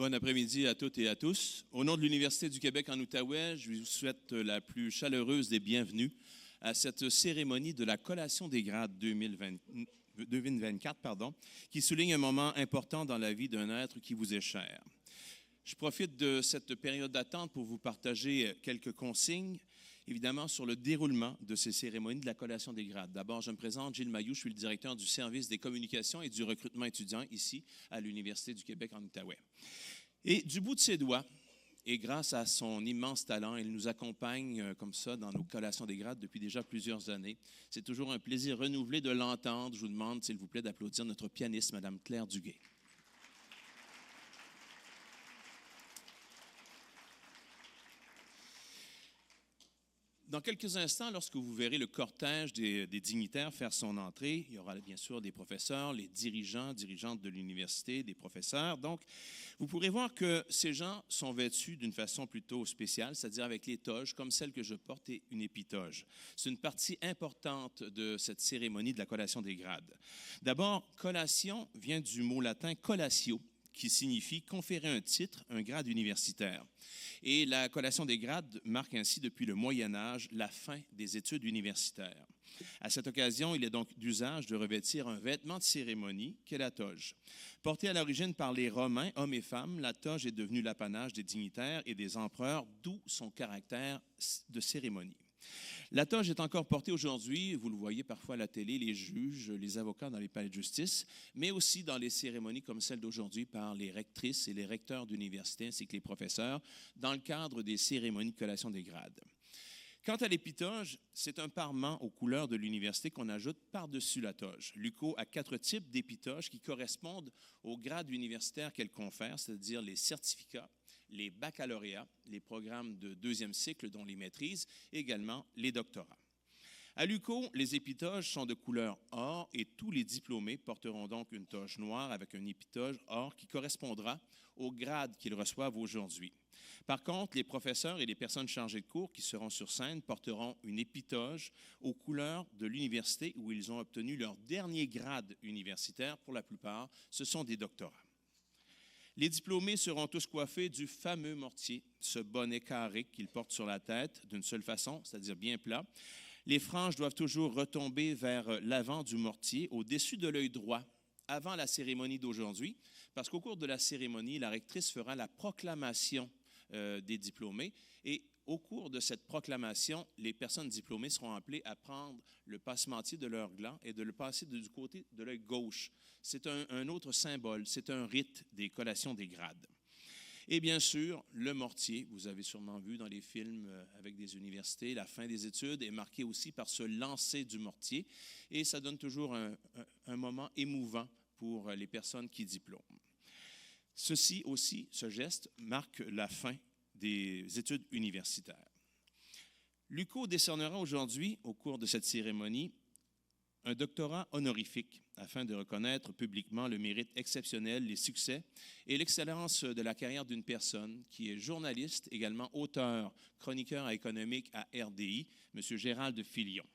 Bon après-midi à toutes et à tous. Au nom de l'Université du Québec en Outaouais, je vous souhaite la plus chaleureuse des bienvenues à cette cérémonie de la collation des grades 2024, qui souligne un moment important dans la vie d'un être qui vous est cher. Je profite de cette période d'attente pour vous partager quelques consignes, évidemment, sur le déroulement de ces cérémonies de la collation des grades. D'abord, je me présente, Gilles Mailloux, je suis le directeur du service des communications et du recrutement étudiant ici à l'Université du Québec en Outaouais. Et du bout de ses doigts, et grâce à son immense talent, il nous accompagne comme ça dans nos collations des grades depuis déjà plusieurs années. C'est toujours un plaisir renouvelé de l'entendre. Je vous demande, s'il vous plaît, d'applaudir notre pianiste, Mme Claire Duguay. Dans quelques instants, lorsque vous verrez le cortège des dignitaires faire son entrée, il y aura bien sûr des professeurs, les dirigeants, dirigeantes de l'université, des professeurs. Donc, vous pourrez voir que ces gens sont vêtus d'une façon plutôt spéciale, c'est-à-dire avec les toges, comme celle que je porte et une épitoge. C'est une partie importante de cette cérémonie de la collation des grades. D'abord, collation vient du mot latin collatio, qui signifie conférer un titre, un grade universitaire. Et la collation des grades marque ainsi depuis le Moyen Âge la fin des études universitaires. À cette occasion, il est donc d'usage de revêtir un vêtement de cérémonie qu'est la toge. Portée à l'origine par les Romains, hommes et femmes, la toge est devenue l'apanage des dignitaires et des empereurs, d'où son caractère de cérémonie. La toge est encore portée aujourd'hui, vous le voyez parfois à la télé, les juges, les avocats dans les palais de justice, mais aussi dans les cérémonies comme celle d'aujourd'hui par les rectrices et les recteurs d'université ainsi que les professeurs dans le cadre des cérémonies de collation des grades. Quant à l'épitoge, c'est un parement aux couleurs de l'université qu'on ajoute par-dessus la toge. L'UQO a 4 types d'épitoges qui correspondent au grade universitaire qu'elle confère, c'est-à-dire les certificats, les baccalauréats, les programmes de deuxième cycle, dont les maîtrises, et également les doctorats. À l'UQO, les épitoges sont de couleur or et tous les diplômés porteront donc une toge noire avec un épitoge or qui correspondra au grade qu'ils reçoivent aujourd'hui. Par contre, les professeurs et les personnes chargées de cours qui seront sur scène porteront une épitoge aux couleurs de l'université où ils ont obtenu leur dernier grade universitaire. Pour la plupart, ce sont des doctorats. Les diplômés seront tous coiffés du fameux mortier, ce bonnet carré qu'ils portent sur la tête d'une seule façon, c'est-à-dire bien plat. Les franges doivent toujours retomber vers l'avant du mortier, au-dessus de l'œil droit, avant la cérémonie d'aujourd'hui, parce qu'au cours de la cérémonie, la rectrice fera la proclamation des diplômés et au cours de cette proclamation, les personnes diplômées seront appelées à prendre le passementier de leur gland et de le passer du côté de l'œil gauche. C'est un autre symbole, c'est un rite des collations des grades. Et bien sûr, le mortier, vous avez sûrement vu dans les films avec des universités, la fin des études est marquée aussi par ce lancer du mortier et ça donne toujours un moment émouvant pour les personnes qui diplôment. Ceci aussi, ce geste, marque la fin des études universitaires. L'UQO décernera aujourd'hui, au cours de cette cérémonie, un doctorat honorifique afin de reconnaître publiquement le mérite exceptionnel, les succès et l'excellence de la carrière d'une personne qui est journaliste, également auteur, chroniqueur économique à RDI, M. Gérald Filion.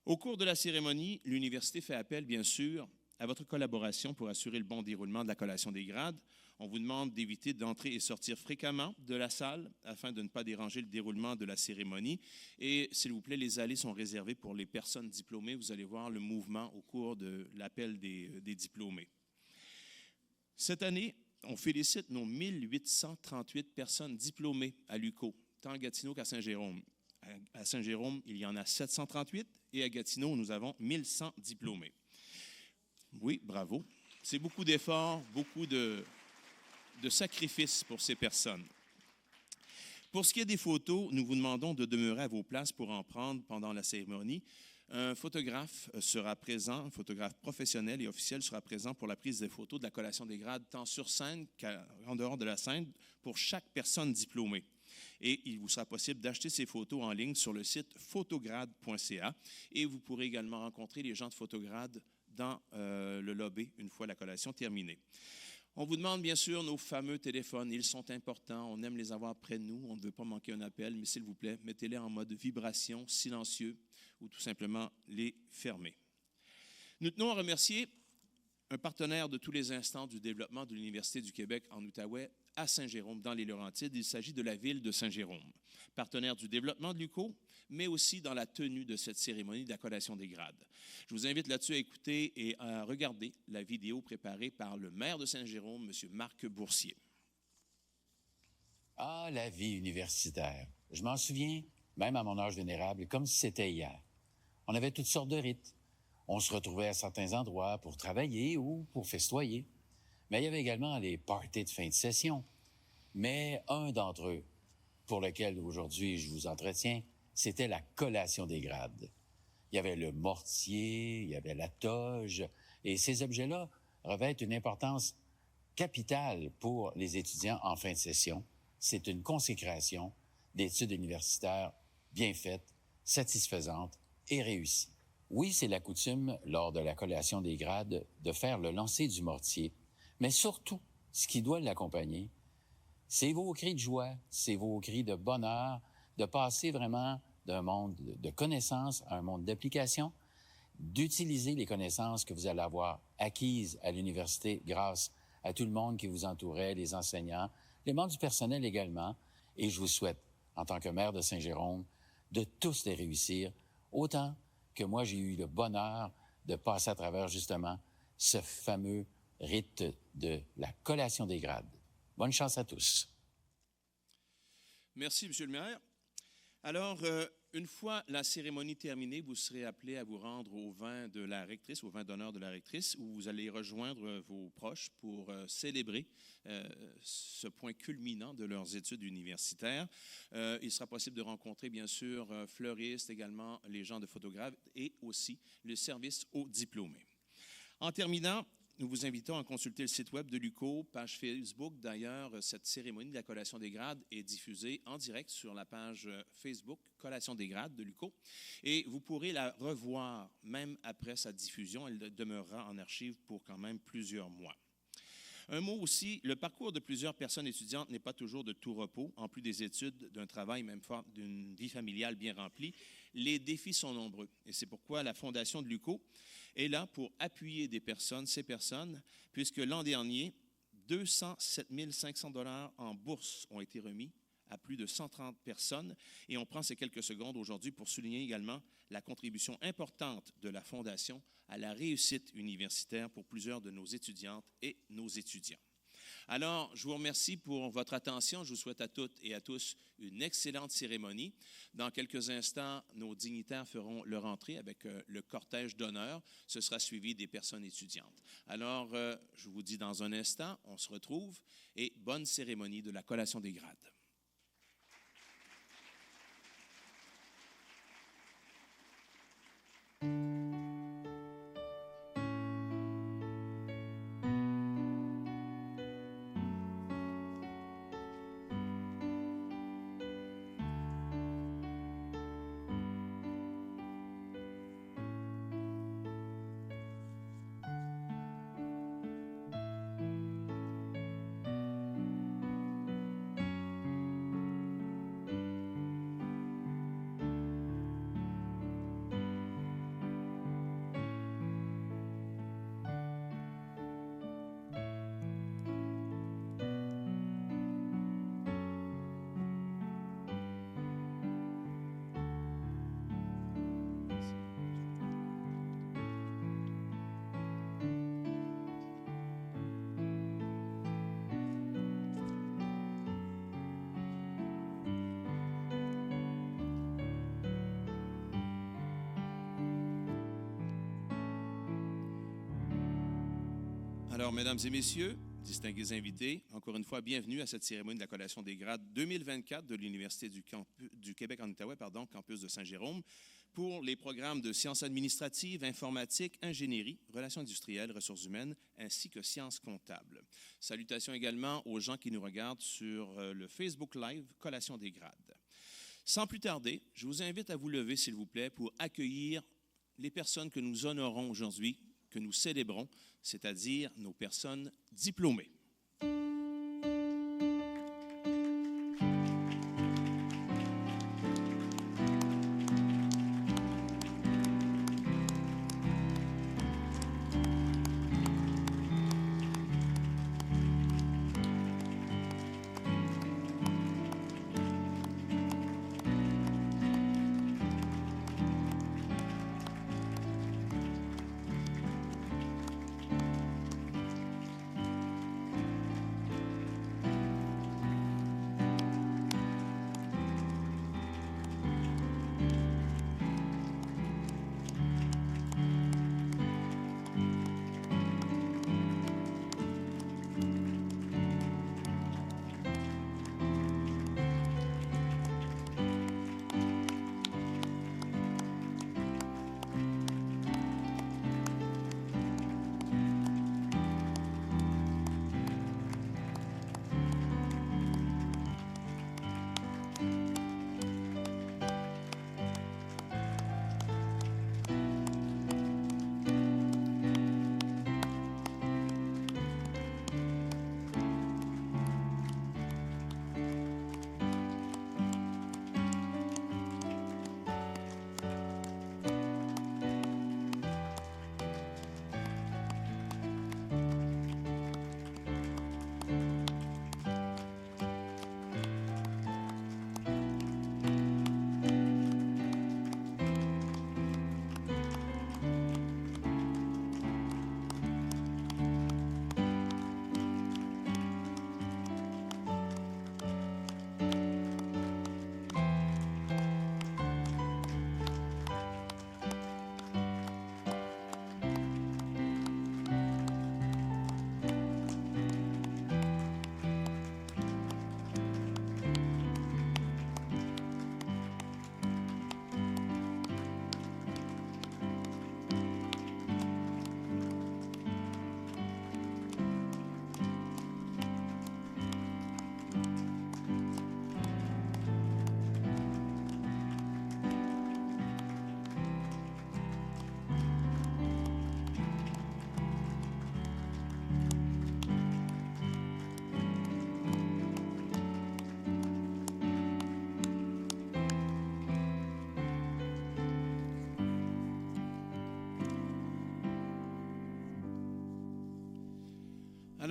Au cours de la cérémonie, l'université fait appel, bien sûr, à votre collaboration pour assurer le bon déroulement de la collation des grades. On vous demande d'éviter d'entrer et sortir fréquemment de la salle afin de ne pas déranger le déroulement de la cérémonie. Et s'il vous plaît, les allées sont réservées pour les personnes diplômées. Vous allez voir le mouvement au cours de l'appel des diplômés. Cette année, on félicite nos 1838 personnes diplômées à l'UQO, tant à Gatineau qu'à Saint-Jérôme. À Saint-Jérôme, il y en a 738 et à Gatineau, nous avons 1100 diplômés. Oui, bravo. C'est beaucoup d'efforts, beaucoup de sacrifices pour ces personnes. Pour ce qui est des photos, nous vous demandons de demeurer à vos places pour en prendre pendant la cérémonie. Un photographe sera présent, un photographe professionnel et officiel sera présent pour la prise des photos de la collation des grades, tant sur scène qu'en dehors de la scène, pour chaque personne diplômée. Et il vous sera possible d'acheter ces photos en ligne sur le site photograde.ca et vous pourrez également rencontrer les gens de Photograde dans le lobby une fois la collation terminée. On vous demande bien sûr nos fameux téléphones, ils sont importants, on aime les avoir près de nous, on ne veut pas manquer un appel, mais s'il vous plaît, mettez-les en mode vibration, silencieux ou tout simplement les fermer. Nous tenons à remercier un partenaire de tous les instants du développement de l'Université du Québec en Outaouais à Saint-Jérôme, dans les Laurentides. Il s'agit de la ville de Saint-Jérôme. Partenaire du développement de l'UQO, mais aussi dans la tenue de cette cérémonie de la collation des grades. Je vous invite là-dessus à écouter et à regarder la vidéo préparée par le maire de Saint-Jérôme, M. Marc Boursier. Ah, la vie universitaire. Je m'en souviens, même à mon âge vénérable, comme si c'était hier. On avait toutes sortes de rites. On se retrouvait à certains endroits pour travailler ou pour festoyer. Mais il y avait également les parties de fin de session. Mais un d'entre eux, pour lequel aujourd'hui je vous entretiens, c'était la collation des grades. Il y avait le mortier, il y avait la toge, et ces objets-là revêtent une importance capitale pour les étudiants en fin de session. C'est une consécration d'études universitaires bien faites, satisfaisantes et réussies. Oui, c'est la coutume, lors de la collation des grades, de faire le lancer du mortier, mais surtout, ce qui doit l'accompagner, c'est vos cris de joie, c'est vos cris de bonheur, de passer vraiment d'un monde de connaissances à un monde d'application, d'utiliser les connaissances que vous allez avoir acquises à l'université grâce à tout le monde qui vous entourait, les enseignants, les membres du personnel également. Et je vous souhaite, en tant que maire de Saint-Jérôme, de tous les réussir, autant que moi j'ai eu le bonheur de passer à travers justement ce fameux rite de la collation des grades. Bonne chance à tous. Merci, M. le maire. Alors, une fois la cérémonie terminée, vous serez appelé à vous rendre au vin de la rectrice, au vin d'honneur de la rectrice, où vous allez rejoindre vos proches pour célébrer ce point culminant de leurs études universitaires. Il sera possible de rencontrer, bien sûr, fleuristes, également les gens de photographes et aussi le service aux diplômés. En terminant, nous vous invitons à consulter le site web de l'UQO, page Facebook. D'ailleurs, cette cérémonie de la collation des grades est diffusée en direct sur la page Facebook Collation des grades de l'UQO. Et vous pourrez la revoir même après sa diffusion. Elle demeurera en archive pour quand même plusieurs mois. Un mot aussi, le parcours de plusieurs personnes étudiantes n'est pas toujours de tout repos. En plus des études, d'un travail même fort, d'une vie familiale bien remplie, les défis sont nombreux. Et c'est pourquoi la Fondation de l'UQO est là pour appuyer ces personnes, puisque l'an dernier, 207 500 $ en bourse ont été remis à plus de 130 personnes. Et on prend ces quelques secondes aujourd'hui pour souligner également la contribution importante de la Fondation à la réussite universitaire pour plusieurs de nos étudiantes et nos étudiants. Alors, je vous remercie pour votre attention. Je vous souhaite à toutes et à tous une excellente cérémonie. Dans quelques instants, nos dignitaires feront leur entrée avec le cortège d'honneur. Ce sera suivi des personnes étudiantes. Alors, je vous dis dans un instant, on se retrouve et bonne cérémonie de la collation des grades. Alors, mesdames et messieurs, distingués invités, encore une fois, bienvenue à cette cérémonie de la collation des grades 2024 de l'Université du Québec en Outaouais, campus de Saint-Jérôme, pour les programmes de sciences administratives, informatique, ingénierie, relations industrielles, ressources humaines, ainsi que sciences comptables. Salutations également aux gens qui nous regardent sur le Facebook Live Collation des grades. Sans plus tarder, je vous invite à vous lever, s'il vous plaît, pour accueillir les personnes que nous honorons aujourd'hui, que nous célébrons, c'est-à-dire nos personnes diplômées.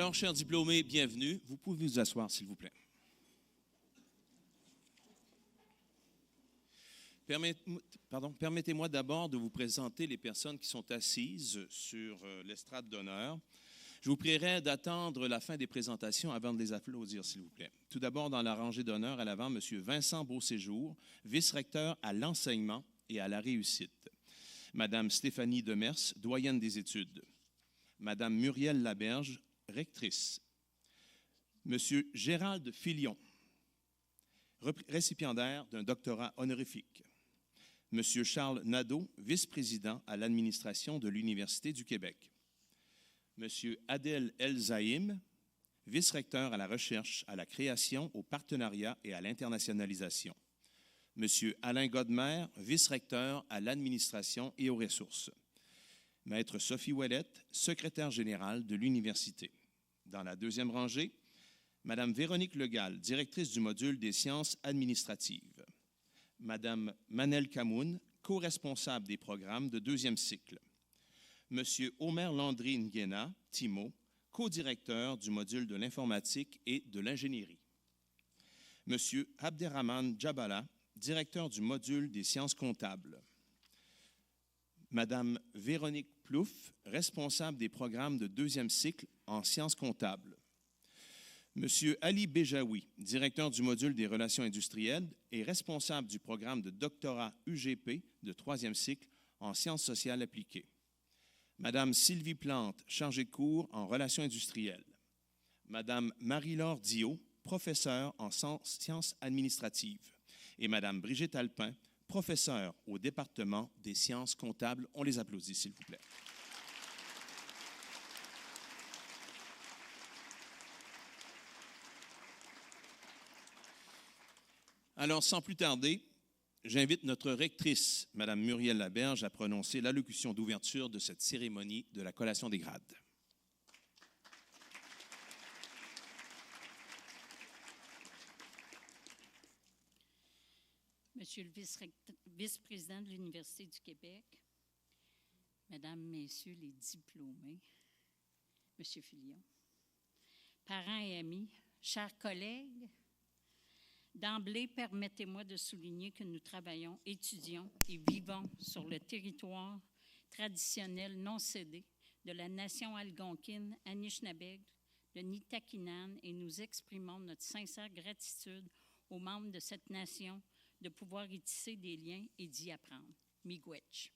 Alors, chers diplômés, bienvenue. Vous pouvez vous asseoir, s'il vous plaît. Permettez-moi d'abord de vous présenter les personnes qui sont assises sur l'estrade d'honneur. Je vous prierai d'attendre la fin des présentations avant de les applaudir, s'il vous plaît. Tout d'abord, dans la rangée d'honneur, à l'avant, M. Vincent Beauséjour, vice-recteur à l'enseignement et à la réussite. Mme Stéphanie Demers, doyenne des études. Mme Muriel Laberge, rectrice. M. Gérald Filion, récipiendaire d'un doctorat honorifique. M. Charles Nadeau, vice-président à l'administration de l'Université du Québec. M. Adel El-Zaïm, vice-recteur à la recherche, à la création, au partenariat et à l'internationalisation. M. Alain Godmer, vice-recteur à l'administration et aux ressources. Maître Sophie Ouellette, secrétaire générale de l'Université. Dans la deuxième rangée, Mme Véronique Legal, directrice du module des sciences administratives. Mme Manel Kamoun, co-responsable des programmes de deuxième cycle. M. Omer Landry Nguena, Timo, co-directeur du module de l'informatique et de l'ingénierie. M. Abderrahman Djabala, directeur du module des sciences comptables. Mme Véronique Plouffe, responsable des programmes de deuxième cycle en sciences comptables. M. Ali Bejaoui, directeur du module des relations industrielles et responsable du programme de doctorat UGP de troisième cycle en sciences sociales appliquées. Mme Sylvie Plante, chargée de cours en relations industrielles. Mme Marie-Laure Diot, professeure en sciences administratives. Et Mme Brigitte Alpin, professeure au département des sciences comptables. On les applaudit, s'il vous plaît. Alors, sans plus tarder, j'invite notre rectrice, Mme Muriel Laberge, à prononcer l'allocution d'ouverture de cette cérémonie de la collation des grades. Monsieur le vice-président de l'Université du Québec, Mesdames, Messieurs les diplômés, Monsieur Filion, parents et amis, chers collègues, d'emblée, permettez-moi de souligner que nous travaillons, étudions et vivons sur le territoire traditionnel non cédé de la nation algonquine Anishinabeg, de Nitakinan, et nous exprimons notre sincère gratitude aux membres de cette nation de pouvoir y tisser des liens et d'y apprendre. Miigwech.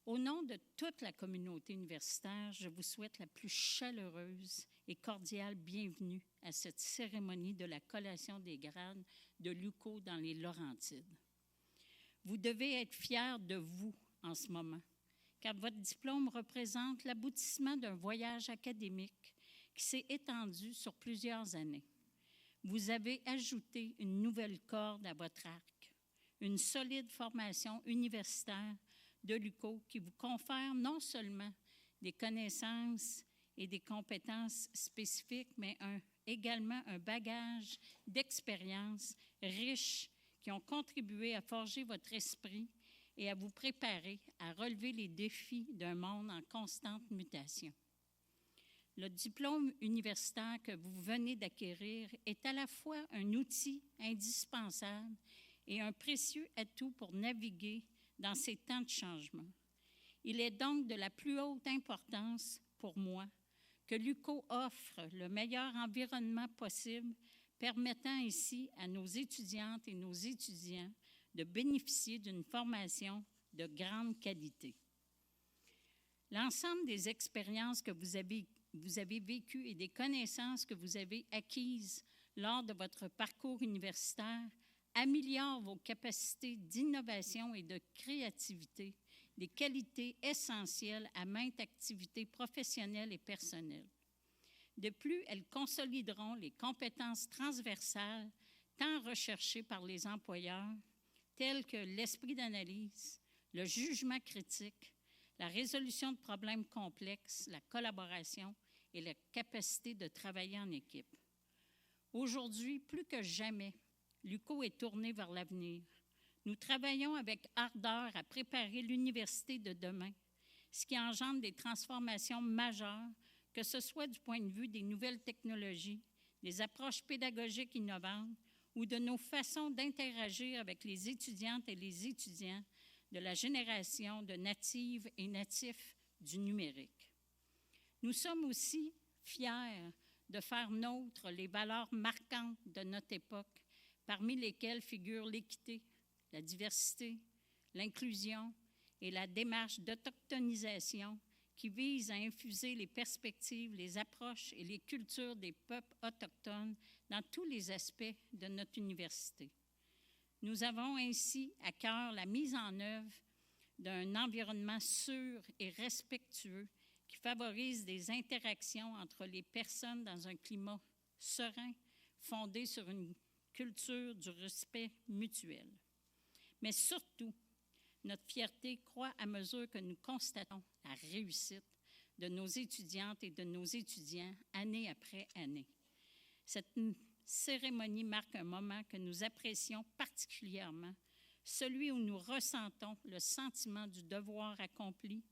Au nom de toute la communauté universitaire, je vous souhaite la plus chaleureuse et cordiale bienvenue à cette cérémonie de la collation des grades de l'UQO dans les Laurentides. Vous devez être fiers de vous en ce moment, car votre diplôme représente l'aboutissement d'un voyage académique qui s'est étendu sur plusieurs années. Vous avez ajouté une nouvelle corde à votre arc, une solide formation universitaire de l'UQO qui vous confère non seulement des connaissances et des compétences spécifiques, mais également un bagage d'expériences riches qui ont contribué à forger votre esprit et à vous préparer à relever les défis d'un monde en constante mutation. Le diplôme universitaire que vous venez d'acquérir est à la fois un outil indispensable et un précieux atout pour naviguer dans ces temps de changement. Il est donc de la plus haute importance pour moi que l'UQO offre le meilleur environnement possible, permettant ainsi à nos étudiantes et nos étudiants de bénéficier d'une formation de grande qualité. L'ensemble des expériences que vous avez vécues et des connaissances que vous avez acquises lors de votre parcours universitaire améliore vos capacités d'innovation et de créativité, des qualités essentielles à maintes activités professionnelles et personnelles. De plus, elles consolideront les compétences transversales tant recherchées par les employeurs, telles que l'esprit d'analyse, le jugement critique, la résolution de problèmes complexes, la collaboration et la capacité de travailler en équipe. Aujourd'hui, plus que jamais, l'UQO est tourné vers l'avenir. Nous travaillons avec ardeur à préparer l'université de demain, ce qui engendre des transformations majeures que ce soit du point de vue des nouvelles technologies, des approches pédagogiques innovantes ou de nos façons d'interagir avec les étudiantes et les étudiants de la génération de natives et natifs du numérique. Nous sommes aussi fiers de faire nôtres les valeurs marquantes de notre époque, parmi lesquelles figurent l'équité, la diversité, l'inclusion et la démarche d'autochtonisation qui vise à infuser les perspectives, les approches et les cultures des peuples autochtones dans tous les aspects de notre université. Nous avons ainsi à cœur la mise en œuvre d'un environnement sûr et respectueux qui favorise des interactions entre les personnes dans un climat serein, fondé sur une culture du respect mutuel. Mais surtout, notre fierté croît à mesure que nous constatons la réussite de nos étudiantes et de nos étudiants année après année. Cette cérémonie marque un moment que nous apprécions particulièrement, celui où nous ressentons le sentiment du devoir accompli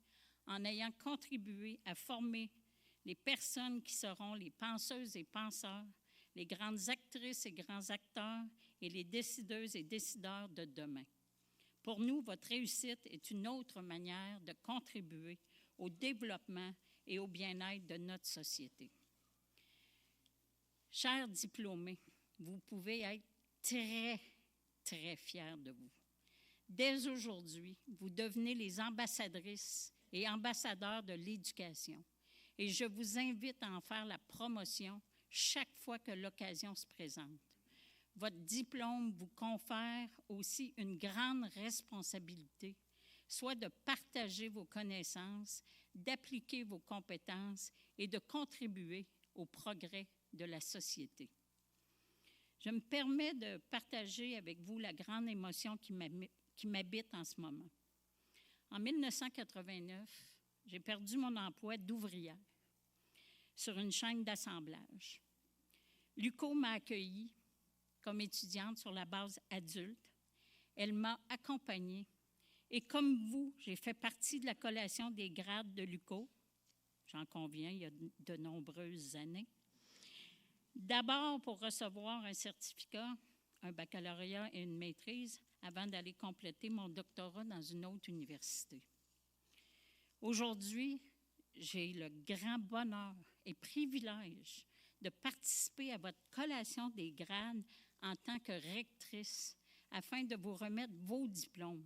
en ayant contribué à former les personnes qui seront les penseuses et penseurs, les grandes actrices et grands acteurs et les décideuses et décideurs de demain. Pour nous, votre réussite est une autre manière de contribuer au développement et au bien-être de notre société. Chers diplômés, vous pouvez être très, très fiers de vous. Dès aujourd'hui, vous devenez les ambassadrices et ambassadeurs de l'éducation. Et je vous invite à en faire la promotion chaque fois que l'occasion se présente. Votre diplôme vous confère aussi une grande responsabilité, soit de partager vos connaissances, d'appliquer vos compétences et de contribuer au progrès de la société. Je me permets de partager avec vous la grande émotion qui m'habite en ce moment. En 1989, j'ai perdu mon emploi d'ouvrière sur une chaîne d'assemblage. L'UQO m'a accueillie comme étudiante sur la base adulte. Elle m'a accompagnée et comme vous, j'ai fait partie de la collation des grades de l'UQO. J'en conviens, il y a de nombreuses années. D'abord pour recevoir un certificat, un baccalauréat et une maîtrise avant d'aller compléter mon doctorat dans une autre université. Aujourd'hui, j'ai le grand bonheur et privilège de participer à votre collation des grades en tant que rectrice afin de vous remettre vos diplômes.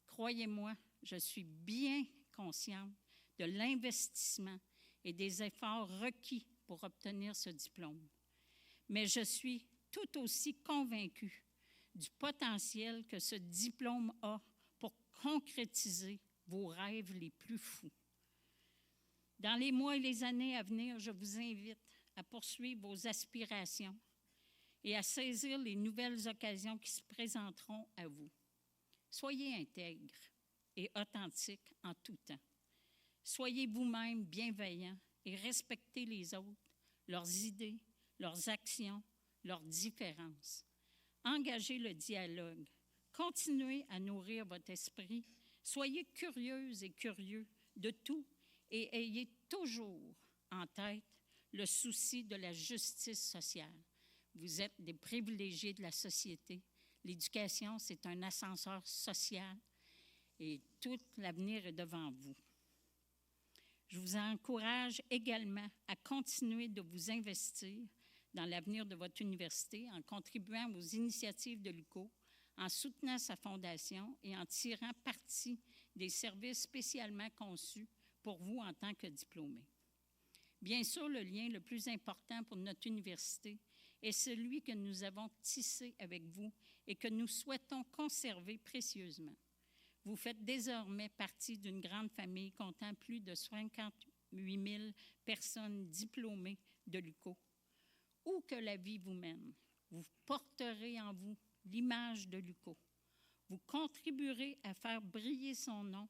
Croyez-moi, je suis bien consciente de l'investissement et des efforts requis pour obtenir ce diplôme. Mais je suis tout aussi convaincue du potentiel que ce diplôme a pour concrétiser vos rêves les plus fous. Dans les mois et les années à venir, je vous invite à poursuivre vos aspirations et à saisir les nouvelles occasions qui se présenteront à vous. Soyez intègres et authentiques en tout temps. Soyez vous-même bienveillants et respectez les autres, leurs idées, leurs actions, leurs différences. Engagez le dialogue. Continuez à nourrir votre esprit. Soyez curieuses et curieux de tout et ayez toujours en tête le souci de la justice sociale. Vous êtes des privilégiés de la société. L'éducation, c'est un ascenseur social et tout l'avenir est devant vous. Je vous encourage également à continuer de vous investir dans l'avenir de votre université en contribuant aux initiatives de l'UQO, en soutenant sa fondation et en tirant parti des services spécialement conçus pour vous en tant que diplômés. Bien sûr, le lien le plus important pour notre université est celui que nous avons tissé avec vous et que nous souhaitons conserver précieusement. Vous faites désormais partie d'une grande famille comptant plus de 58 000 personnes diplômées de l'UQO. Où que la vie vous mène, vous porterez en vous l'image de l'UQO. Vous contribuerez à faire briller son nom,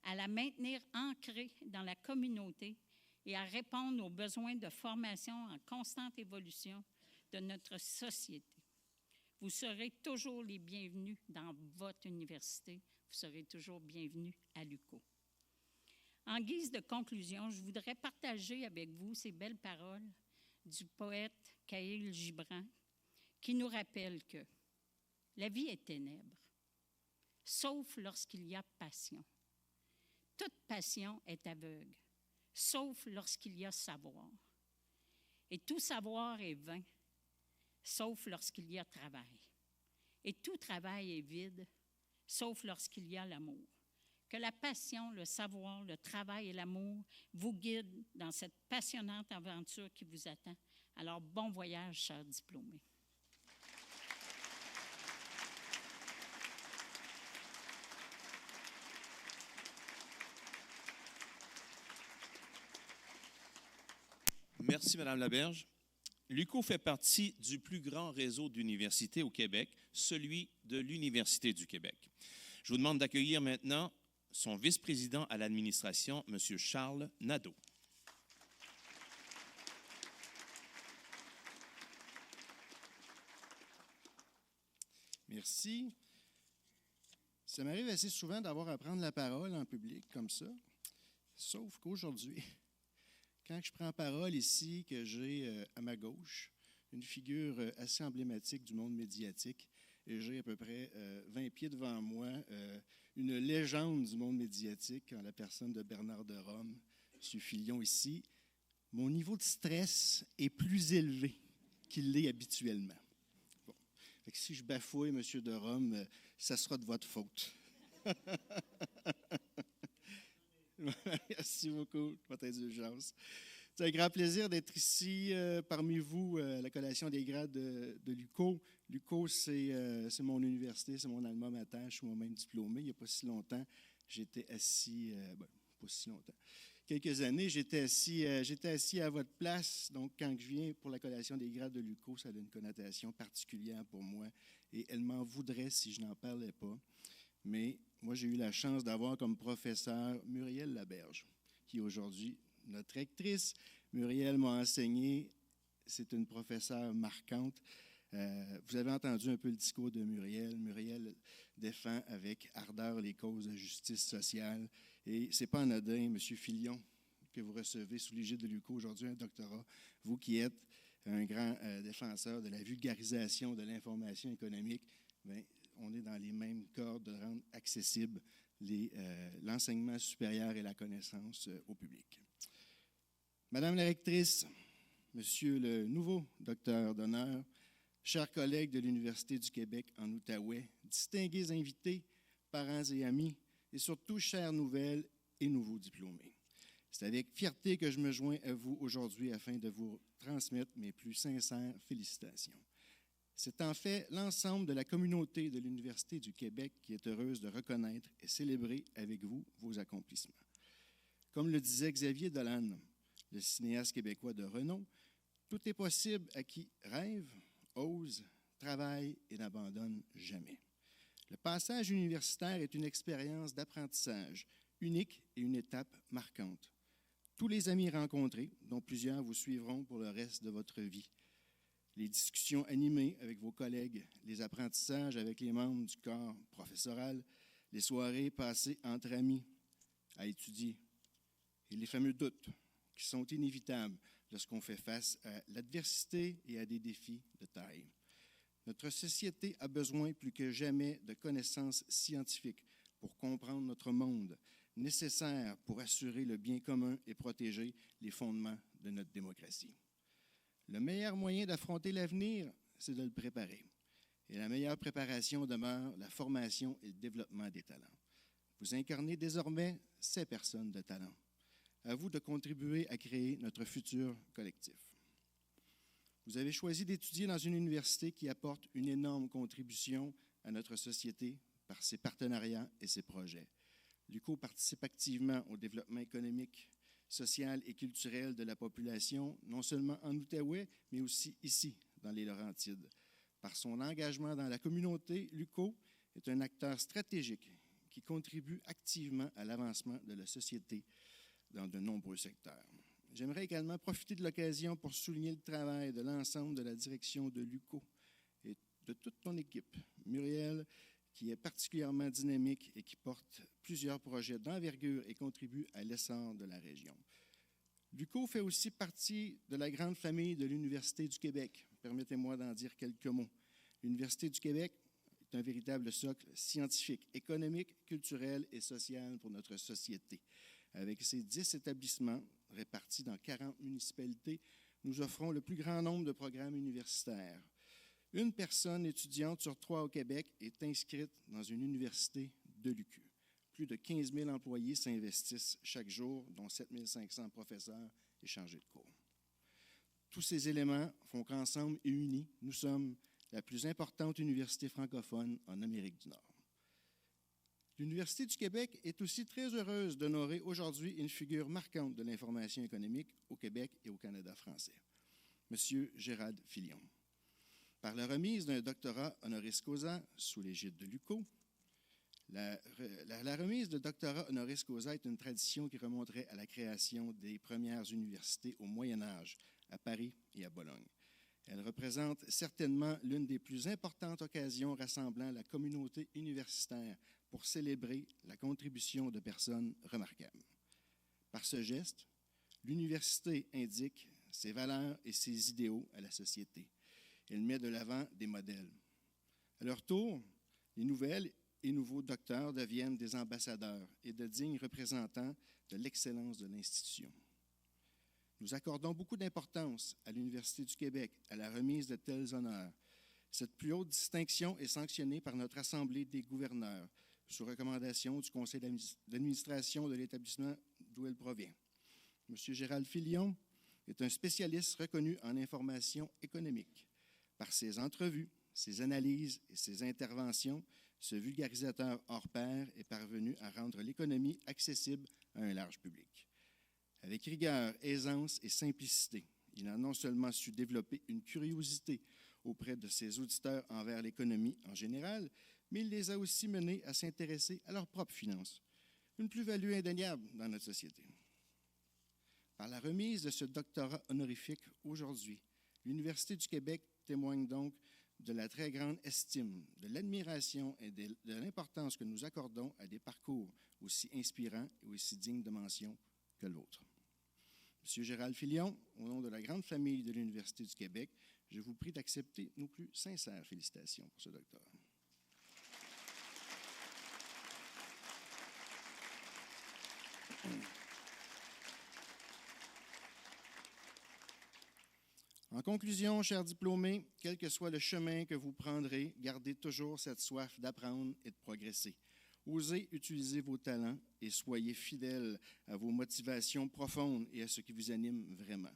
à la maintenir ancrée dans la communauté et à répondre aux besoins de formation en constante évolution de notre société. Vous serez toujours les bienvenus dans votre université. Vous serez toujours bienvenus à l'UQO. En guise de conclusion, je voudrais partager avec vous ces belles paroles du poète Khalil Gibran qui nous rappelle que la vie est ténèbre, sauf lorsqu'il y a passion. Toute passion est aveugle, sauf lorsqu'il y a savoir. Et tout savoir est vain, sauf lorsqu'il y a travail. Et tout travail est vide, sauf lorsqu'il y a l'amour. Que la passion, le savoir, le travail et l'amour vous guident dans cette passionnante aventure qui vous attend. Alors, bon voyage, chers diplômés. Merci, Mme Laberge. L'UQO fait partie du plus grand réseau d'universités au Québec, celui de l'Université du Québec. Je vous demande d'accueillir maintenant son vice-président à l'administration, M. Charles Nadeau. Merci. Ça m'arrive assez souvent d'avoir à prendre la parole en public comme ça, sauf qu'aujourd'hui, quand je prends parole ici, que j'ai à ma gauche une figure assez emblématique du monde médiatique, et j'ai à peu près 20 pieds devant moi une légende du monde médiatique en la personne de Bernard de Rome, M. Filion ici, mon niveau de stress est plus élevé qu'il l'est habituellement. Bon. Fait que si je bafouille, M. de Rome, ça sera de votre faute. Merci beaucoup de votre indulgence. C'est un grand plaisir d'être ici parmi vous à la collation des grades de l'UQO. L'UQO, c'est mon université, c'est mon alma mater. Je suis moi-même diplômé. Il n'y a pas si longtemps, j'étais assis, pas si longtemps, quelques années, j'étais assis à votre place. Donc, quand je viens pour la collation des grades de l'UQO, ça a une connotation particulière pour moi. Et elle m'en voudrait si je n'en parlais pas. Mais moi, j'ai eu la chance d'avoir comme professeur Muriel Laberge, qui est aujourd'hui notre rectrice. Muriel m'a enseigné, c'est une professeure marquante. Vous avez entendu un peu le discours de Muriel. Muriel défend avec ardeur les causes de justice sociale. Et ce n'est pas anodin, M. Filion, que vous recevez sous l'égide de l'UQO aujourd'hui, un doctorat, vous qui êtes un grand défenseur de la vulgarisation de l'information économique, bien, on est dans les mêmes cordes de rendre accessible l'enseignement supérieur et la connaissance au public. Madame la rectrice, Monsieur le nouveau docteur d'honneur, chers collègues de l'Université du Québec en Outaouais, distingués invités, parents et amis, et surtout chères nouvelles et nouveaux diplômés. C'est avec fierté que je me joins à vous aujourd'hui afin de vous transmettre mes plus sincères félicitations. C'est en fait l'ensemble de la communauté de l'Université du Québec qui est heureuse de reconnaître et célébrer avec vous vos accomplissements. Comme le disait Xavier Dolan, le cinéaste québécois de renom, tout est possible à qui rêve, ose, travaille et n'abandonne jamais. Le passage universitaire est une expérience d'apprentissage unique et une étape marquante. Tous les amis rencontrés, dont plusieurs vous suivront pour le reste de votre vie, les discussions animées avec vos collègues, les apprentissages avec les membres du corps professoral, les soirées passées entre amis à étudier et les fameux doutes qui sont inévitables lorsqu'on fait face à l'adversité et à des défis de taille. Notre société a besoin plus que jamais de connaissances scientifiques pour comprendre notre monde, nécessaires pour assurer le bien commun et protéger les fondements de notre démocratie. Le meilleur moyen d'affronter l'avenir, c'est de le préparer. Et la meilleure préparation demeure la formation et le développement des talents. Vous incarnez désormais ces personnes de talent. À vous de contribuer à créer notre futur collectif. Vous avez choisi d'étudier dans une université qui apporte une énorme contribution à notre société par ses partenariats et ses projets. L'UQO participe activement au développement économique, social et culturel de la population, non seulement en Outaouais, mais aussi ici, dans les Laurentides. Par son engagement dans la communauté, l'UQO est un acteur stratégique qui contribue activement à l'avancement de la société dans de nombreux secteurs. J'aimerais également profiter de l'occasion pour souligner le travail de l'ensemble de la direction de l'UQO et de toute ton équipe. Muriel, qui est particulièrement dynamique et qui porte plusieurs projets d'envergure et contribue à l'essor de la région. L'UQO fait aussi partie de la grande famille de l'Université du Québec. Permettez-moi d'en dire quelques mots. L'Université du Québec est un véritable socle scientifique, économique, culturel et social pour notre société. Avec ses 10 établissements répartis dans 40 municipalités, nous offrons le plus grand nombre de programmes universitaires. Une personne étudiante sur 3 au Québec est inscrite dans une université de l'UQ. Plus de 15 000 employés s'investissent chaque jour, dont 7 500 professeurs et chargés de cours. Tous ces éléments font qu'ensemble et unis, nous sommes la plus importante université francophone en Amérique du Nord. L'Université du Québec est aussi très heureuse d'honorer aujourd'hui une figure marquante de l'information économique au Québec et au Canada français, M. Gérald Filion. Par la remise d'un doctorat honoris causa sous l'égide de l'UQO, la remise de doctorat honoris causa est une tradition qui remonterait à la création des premières universités au Moyen Âge, à Paris et à Bologne. Elle représente certainement l'une des plus importantes occasions rassemblant la communauté universitaire pour célébrer la contribution de personnes remarquables. Par ce geste, l'université indique ses valeurs et ses idéaux à la société. Elle met de l'avant des modèles. À leur tour, les nouvelles et nouveaux docteurs deviennent des ambassadeurs et de dignes représentants de l'excellence de l'institution. Nous accordons beaucoup d'importance à l'Université du Québec à la remise de tels honneurs. Cette plus haute distinction est sanctionnée par notre Assemblée des gouverneurs, sous recommandation du conseil d'administration de l'établissement d'où elle provient. M. Gérald Filion est un spécialiste reconnu en information économique. Par ses entrevues, ses analyses et ses interventions, ce vulgarisateur hors pair est parvenu à rendre l'économie accessible à un large public. Avec rigueur, aisance et simplicité, il a non seulement su développer une curiosité auprès de ses auditeurs envers l'économie en général, mais il les a aussi menés à s'intéresser à leurs propres finances, une plus-value indéniable dans notre société. Par la remise de ce doctorat honorifique aujourd'hui, l'Université du Québec témoigne donc de la très grande estime, de l'admiration et de l'importance que nous accordons à des parcours aussi inspirants et aussi dignes de mention que l'autre. M. Gérald Filion, au nom de la grande famille de l'Université du Québec, je vous prie d'accepter nos plus sincères félicitations pour ce doctorat. En conclusion, chers diplômés, quel que soit le chemin que vous prendrez, gardez toujours cette soif d'apprendre et de progresser. Osez utiliser vos talents et soyez fidèles à vos motivations profondes et à ce qui vous anime vraiment.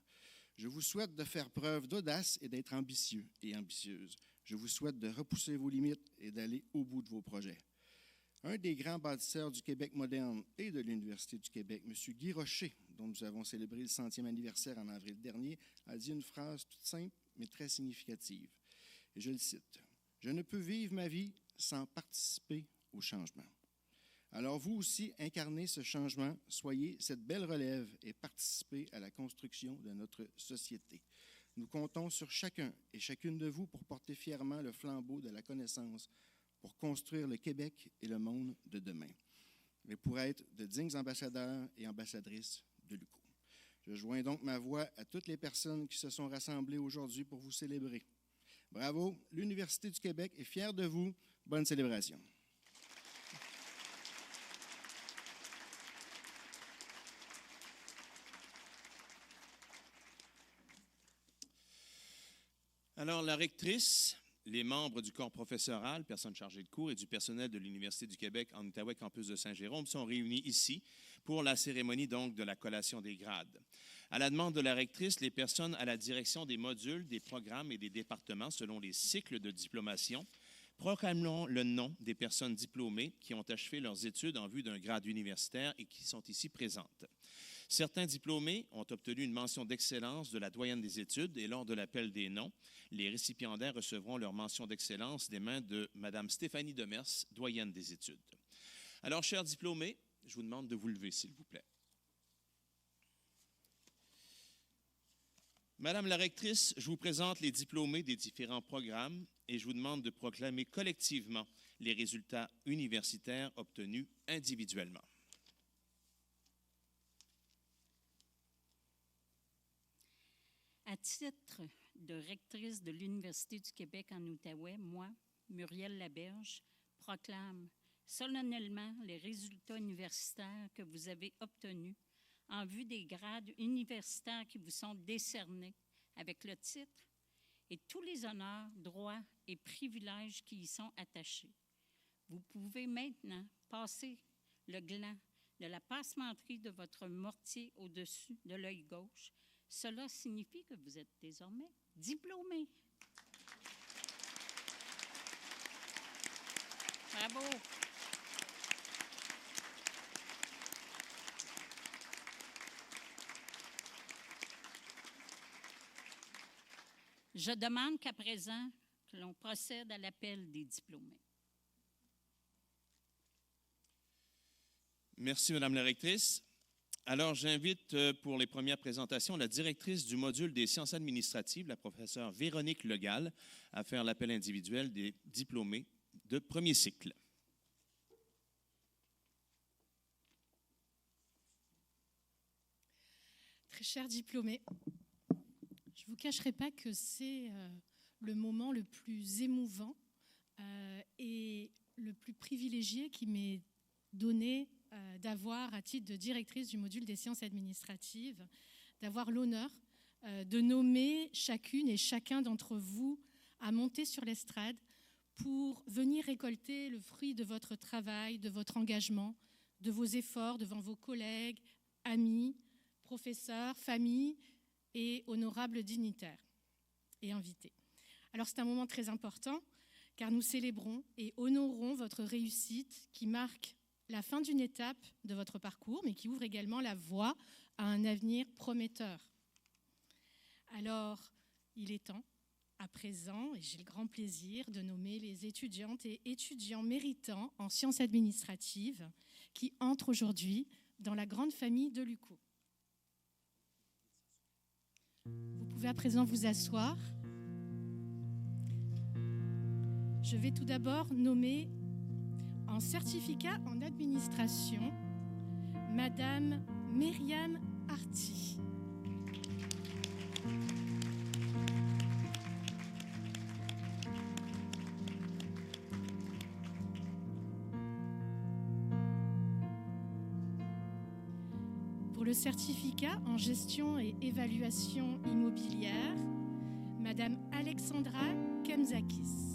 Je vous souhaite de faire preuve d'audace et d'être ambitieux et ambitieuse. Je vous souhaite de repousser vos limites et d'aller au bout de vos projets. Un des grands bâtisseurs du Québec moderne et de l'Université du Québec, M. Guy Rocher, dont nous avons célébré le 100e anniversaire en avril dernier, a dit une phrase toute simple mais très significative. Et je le cite. « Je ne peux vivre ma vie sans participer au changement. » Alors vous aussi, incarnez ce changement, soyez cette belle relève et participez à la construction de notre société. Nous comptons sur chacun et chacune de vous pour porter fièrement le flambeau de la connaissance, pour construire le Québec et le monde de demain, et pour être de dignes ambassadeurs et ambassadrices de l'UQO. Je joins donc ma voix à toutes les personnes qui se sont rassemblées aujourd'hui pour vous célébrer. Bravo, l'Université du Québec est fière de vous. Bonne célébration. Alors, la rectrice, les membres du corps professoral, personnes chargées de cours et du personnel de l'Université du Québec en Outaouais, campus de Saint-Jérôme, sont réunis ici pour la cérémonie donc de la collation des grades. À la demande de la rectrice, les personnes à la direction des modules, des programmes et des départements selon les cycles de diplomation proclameront le nom des personnes diplômées qui ont achevé leurs études en vue d'un grade universitaire et qui sont ici présentes. Certains diplômés ont obtenu une mention d'excellence de la doyenne des études et lors de l'appel des noms, les récipiendaires recevront leur mention d'excellence des mains de Mme Stéphanie Demers, doyenne des études. Alors, chers diplômés, je vous demande de vous lever, s'il vous plaît. Madame la rectrice, je vous présente les diplômés des différents programmes et je vous demande de proclamer collectivement les résultats universitaires obtenus individuellement. À titre de rectrice de l'Université du Québec en Outaouais, moi, Muriel Laberge, proclame solennellement les résultats universitaires que vous avez obtenus en vue des grades universitaires qui vous sont décernés avec le titre et tous les honneurs, droits et privilèges qui y sont attachés. Vous pouvez maintenant passer le gland de la passementerie de votre mortier au-dessus de l'œil gauche. Cela signifie que vous êtes désormais diplômé. Bravo! Je demande qu'à présent, que l'on procède à l'appel des diplômés. Merci, Madame la rectrice. Alors, j'invite pour les premières présentations la directrice du module des sciences administratives, la professeure Véronique Legal, à faire l'appel individuel des diplômés de premier cycle. Très chers diplômés, je ne vous cacherai pas que c'est le moment le plus émouvant et le plus privilégié qui m'est donné d'avoir, à titre de directrice du module des sciences administratives, d'avoir l'honneur de nommer chacune et chacun d'entre vous à monter sur l'estrade pour venir récolter le fruit de votre travail, de votre engagement, de vos efforts devant vos collègues, amis, professeurs, familles et honorables dignitaires et invités. Alors c'est un moment très important car nous célébrons et honorons votre réussite qui marque la fin d'une étape de votre parcours, mais qui ouvre également la voie à un avenir prometteur. Alors, il est temps, à présent, et j'ai le grand plaisir de nommer les étudiantes et étudiants méritants en sciences administratives qui entrent aujourd'hui dans la grande famille de l'UQO. Vous pouvez à présent vous asseoir. Je vais tout d'abord nommer en certificat en administration, Madame Myriam Arti. Pour le certificat en gestion et évaluation immobilière, Madame Alexandra Kemzakis.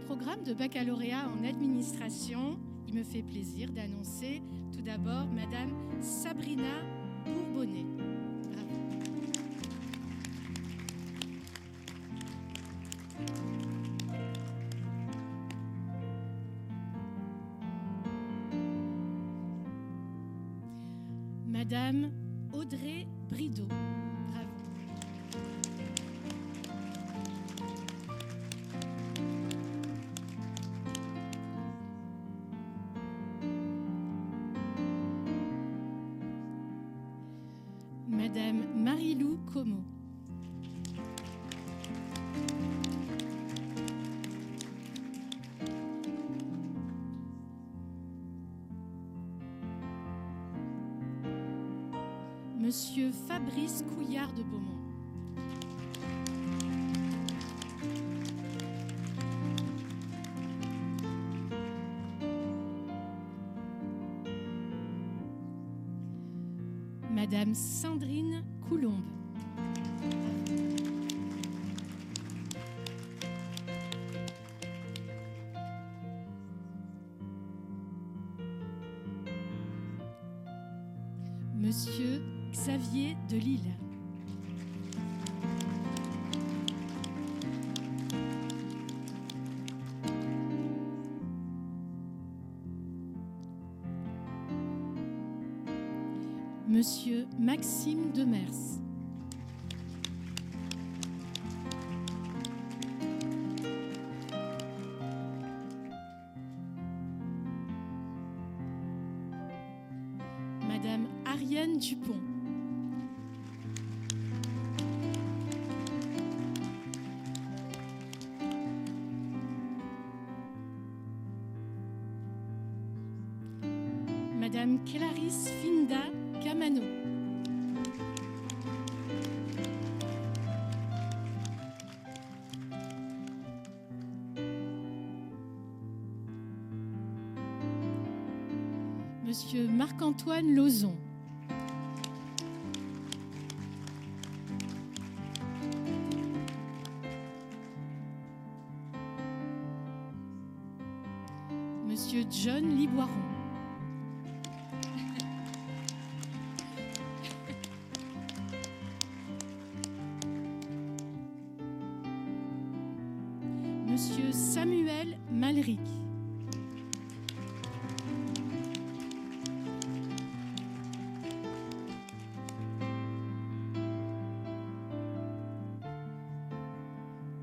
Programme de baccalauréat en administration, il me fait plaisir d'annoncer tout d'abord Madame Sabrina Bourbonnet. Bravo. Madame Audrey Brideau. Bravo. Madame Marie-Lou Como. Monsieur Fabrice Couillard de Beaumont. Madame Sandrine Coulombe. Monsieur Xavier Delille. Monsieur Maxime Demers. Madame Ariane Dupont. Madame Clarisse Finda Camano. Monsieur Marc-Antoine Lauzon. Monsieur John Liboiron. Monsieur Samuel Malric.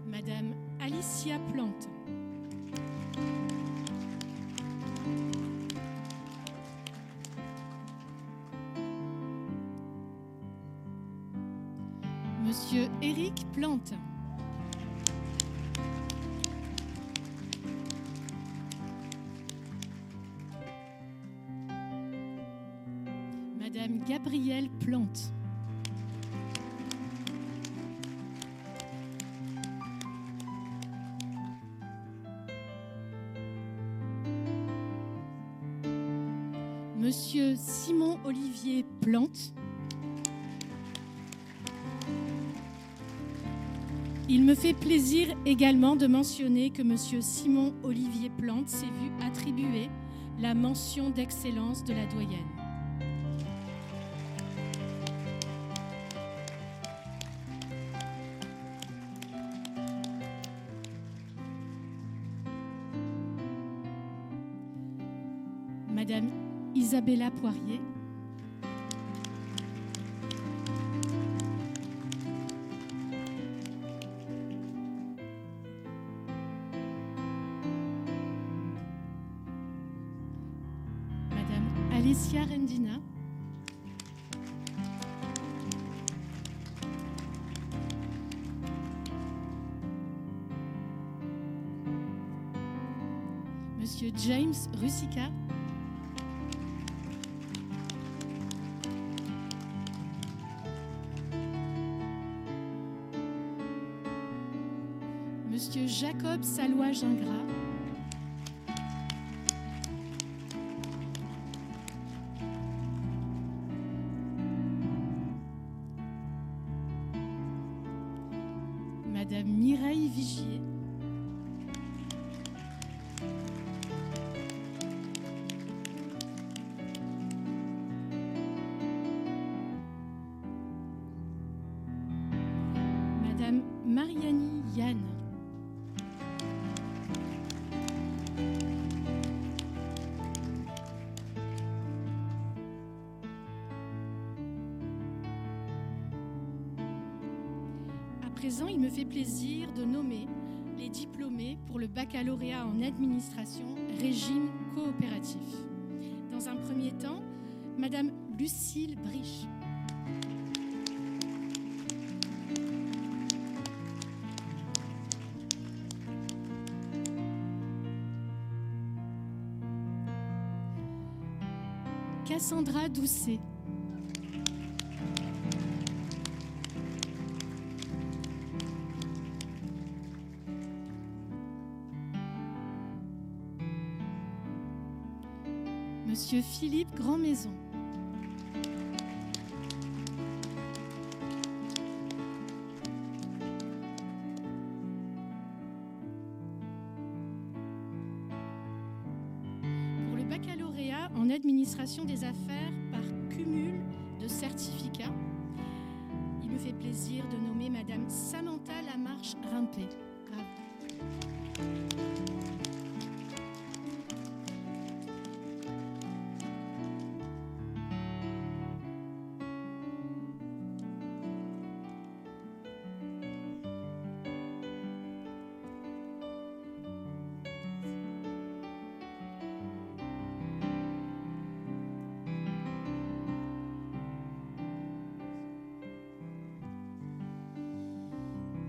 Madame Alicia Plante. Monsieur Éric Plante. Madame Gabrielle Plante. Monsieur Simon Olivier Plante. Il me fait plaisir également de mentionner que Monsieur Simon Olivier Plante s'est vu attribuer la mention d'excellence de la doyenne. Madame Isabella Poirier. Madame Alessia Rendina. Monsieur James Rusica. Monsieur Jacob Salois-Gingras. Madame Mireille Vigier. Madame Mariani Yann. À présent, il me fait plaisir de nommer les diplômés pour le baccalauréat en administration régime coopératif. Dans un premier temps, Madame Lucille Briche. Cassandra Doucet. Monsieur Philippe Grandmaison. Pour le baccalauréat en administration des affaires par cumul de certificats, il me fait plaisir de nommer Madame Samantha Lamarche-Rimpé.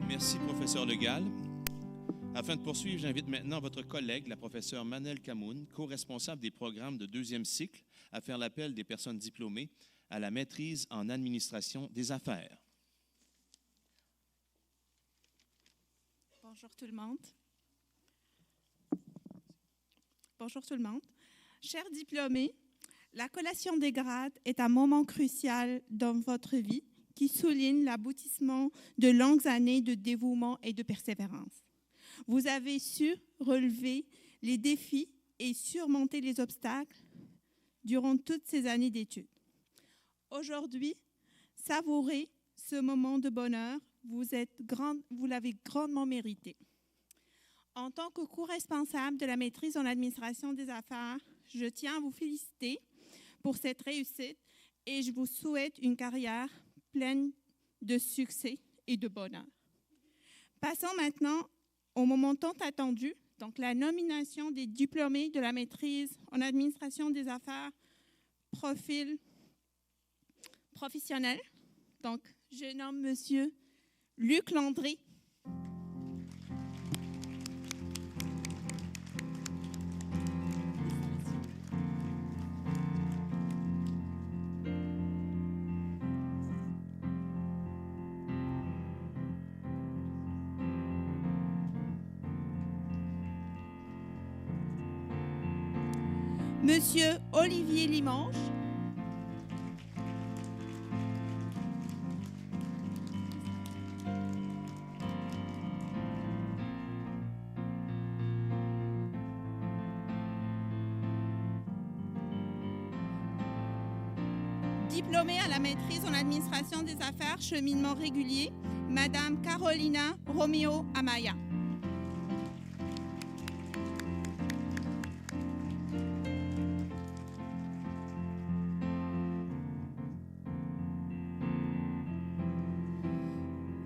Merci, professeur Legal. Afin de poursuivre, j'invite maintenant votre collègue, la professeure Manel Camoun, co-responsable des programmes de deuxième cycle, à faire l'appel des personnes diplômées à la maîtrise en administration des affaires. Bonjour tout le monde. Bonjour tout le monde. Chers diplômés, la collation des grades est un moment crucial dans votre vie qui souligne l'aboutissement de longues années de dévouement et de persévérance. Vous avez su relever les défis et surmonter les obstacles durant toutes ces années d'études. Aujourd'hui, savourez ce moment de bonheur, vous l'avez grandement mérité. En tant que co-responsable de la maîtrise en administration des affaires, je tiens à vous féliciter pour cette réussite et je vous souhaite une carrière pleine de succès et de bonheur. Passons maintenant au moment tant attendu, donc la nomination des diplômés de la maîtrise en administration des affaires, profil professionnel. Donc, je nomme Monsieur Luc Landry. Monsieur Olivier Limanche. Diplômée à la maîtrise en administration des affaires, cheminement régulier, Madame Carolina Romeo Amaya.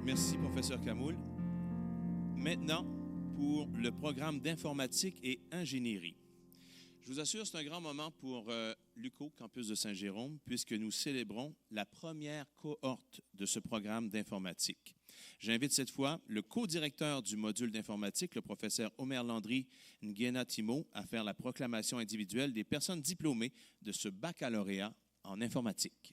Merci, professeur Camoul. Maintenant, pour le programme d'informatique et ingénierie. Je vous assure, c'est un grand moment pour l'UQO, campus de Saint-Jérôme, puisque nous célébrons la première cohorte de ce programme d'informatique. J'invite cette fois le co-directeur du module d'informatique, le professeur Omer Landry Nguena Timo, à faire la proclamation individuelle des personnes diplômées de ce baccalauréat en informatique.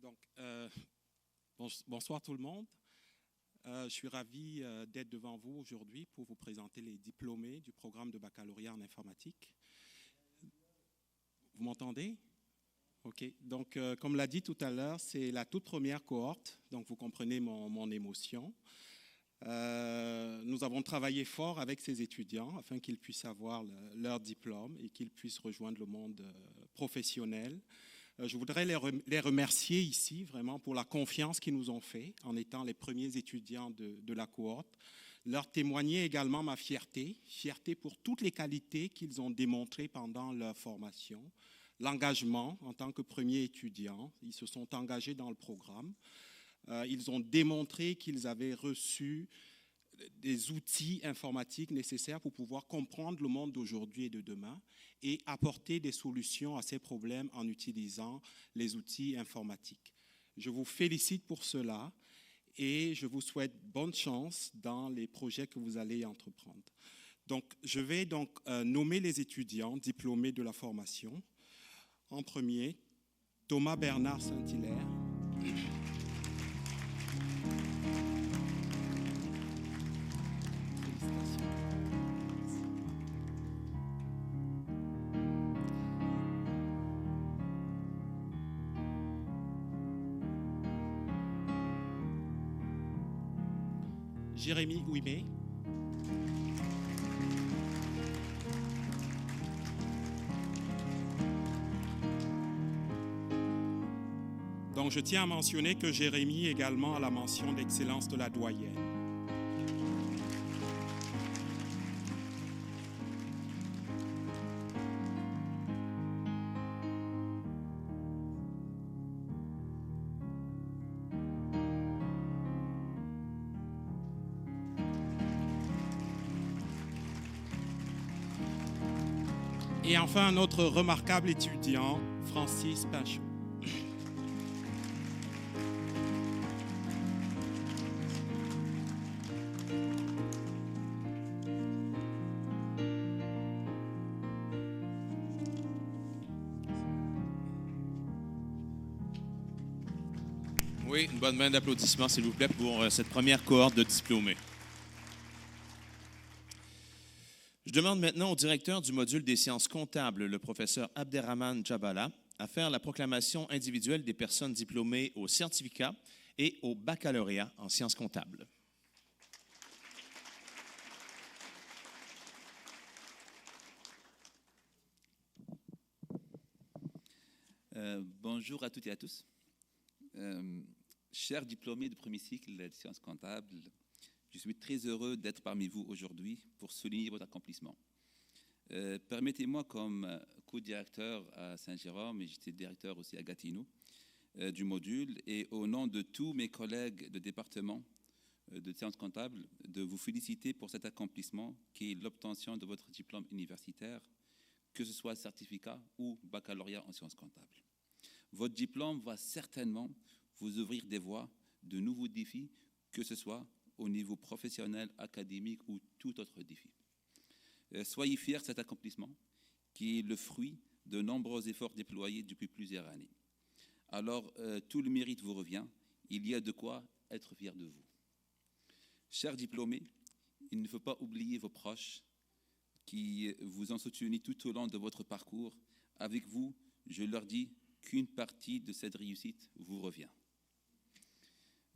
Donc, bonsoir tout le monde. Je suis ravi d'être devant vous aujourd'hui pour vous présenter les diplômés du programme de baccalauréat en informatique. Vous m'entendez? OK. Donc, comme l'a dit tout à l'heure, c'est la toute première cohorte. Donc, vous comprenez mon émotion. Nous avons travaillé fort avec ces étudiants afin qu'ils puissent avoir leur diplôme et qu'ils puissent rejoindre le monde professionnel. Je voudrais les remercier ici vraiment pour la confiance qu'ils nous ont fait en étant les premiers étudiants de la cohorte. Leur témoigner également ma fierté pour toutes les qualités qu'ils ont démontrées pendant leur formation. L'engagement en tant que premiers étudiants, ils se sont engagés dans le programme. Ils ont démontré qu'ils avaient reçu des outils informatiques nécessaires pour pouvoir comprendre le monde d'aujourd'hui et de demain et apporter des solutions à ces problèmes en utilisant les outils informatiques. Je vous félicite pour cela et je vous souhaite bonne chance dans les projets que vous allez entreprendre. Donc, je vais nommer les étudiants diplômés de la formation. En premier, Thomas Bernard Saint-Hilaire. Jérémy Ouimet. Donc, je tiens à mentionner que Jérémy également a la mention d'excellence de la doyenne. Et enfin, notre remarquable étudiant, Francis Pinchot. Oui, une bonne main d'applaudissements, s'il vous plaît, pour cette première cohorte de diplômés. Je demande maintenant au directeur du module des sciences comptables, le professeur Abderrahmane Djabala, à faire la proclamation individuelle des personnes diplômées au certificat et au baccalauréat en sciences comptables. Bonjour à toutes et à tous. Chers diplômés de premier cycle de sciences comptables, je suis très heureux d'être parmi vous aujourd'hui pour souligner votre accomplissement. Permettez-moi, comme co-directeur à Saint-Jérôme, et j'étais directeur aussi à Gatineau, du module, et au nom de tous mes collègues de département de sciences comptables, de vous féliciter pour cet accomplissement qui est l'obtention de votre diplôme universitaire, que ce soit certificat ou baccalauréat en sciences comptables. Votre diplôme va certainement vous ouvrir des voies, de nouveaux défis, que ce soit au niveau professionnel, académique ou tout autre défi. Soyez fiers de cet accomplissement qui est le fruit de nombreux efforts déployés depuis plusieurs années. Alors, tout le mérite vous revient. Il y a de quoi être fier de vous. Chers diplômés, il ne faut pas oublier vos proches qui vous ont soutenu tout au long de votre parcours. Avec vous, je leur dis qu'une partie de cette réussite vous revient.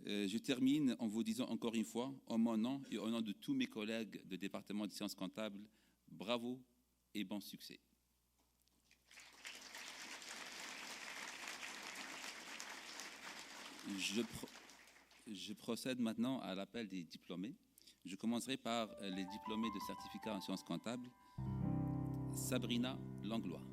Je termine en vous disant encore une fois, en mon nom et au nom de tous mes collègues de département de sciences comptables, bravo et bon succès. Je procède maintenant à l'appel des diplômés. Je commencerai par les diplômés de certificat en sciences comptables. Sabrina Langlois.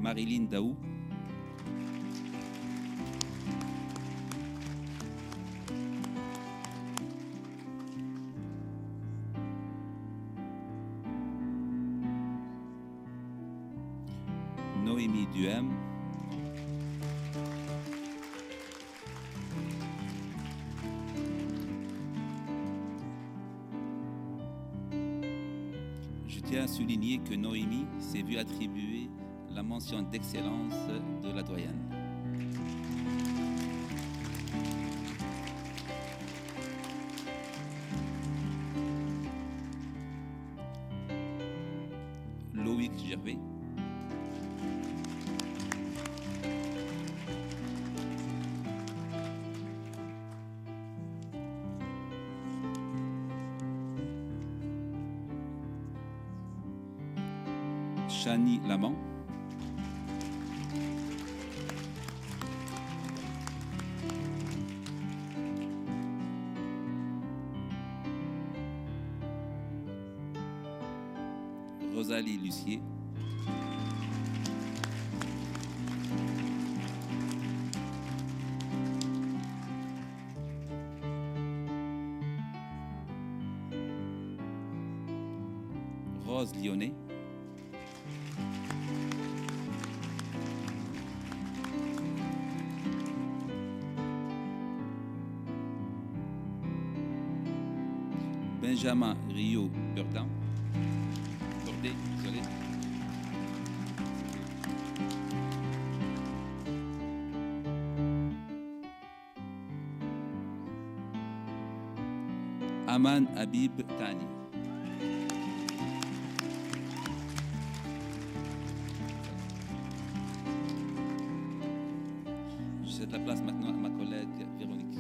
Marilyn Daou. Noémie Duhem. Je tiens à souligner que Noémie s'est vue attribuer la mention d'excellence de la doyenne. Loïc Gervais. Chani Lamont. Rosalie Lucier. Rose Lyonnais. Benjamin Rio Burdan. Désolé. Aman Habib Tani. Je cède la place maintenant à ma collègue Véronique.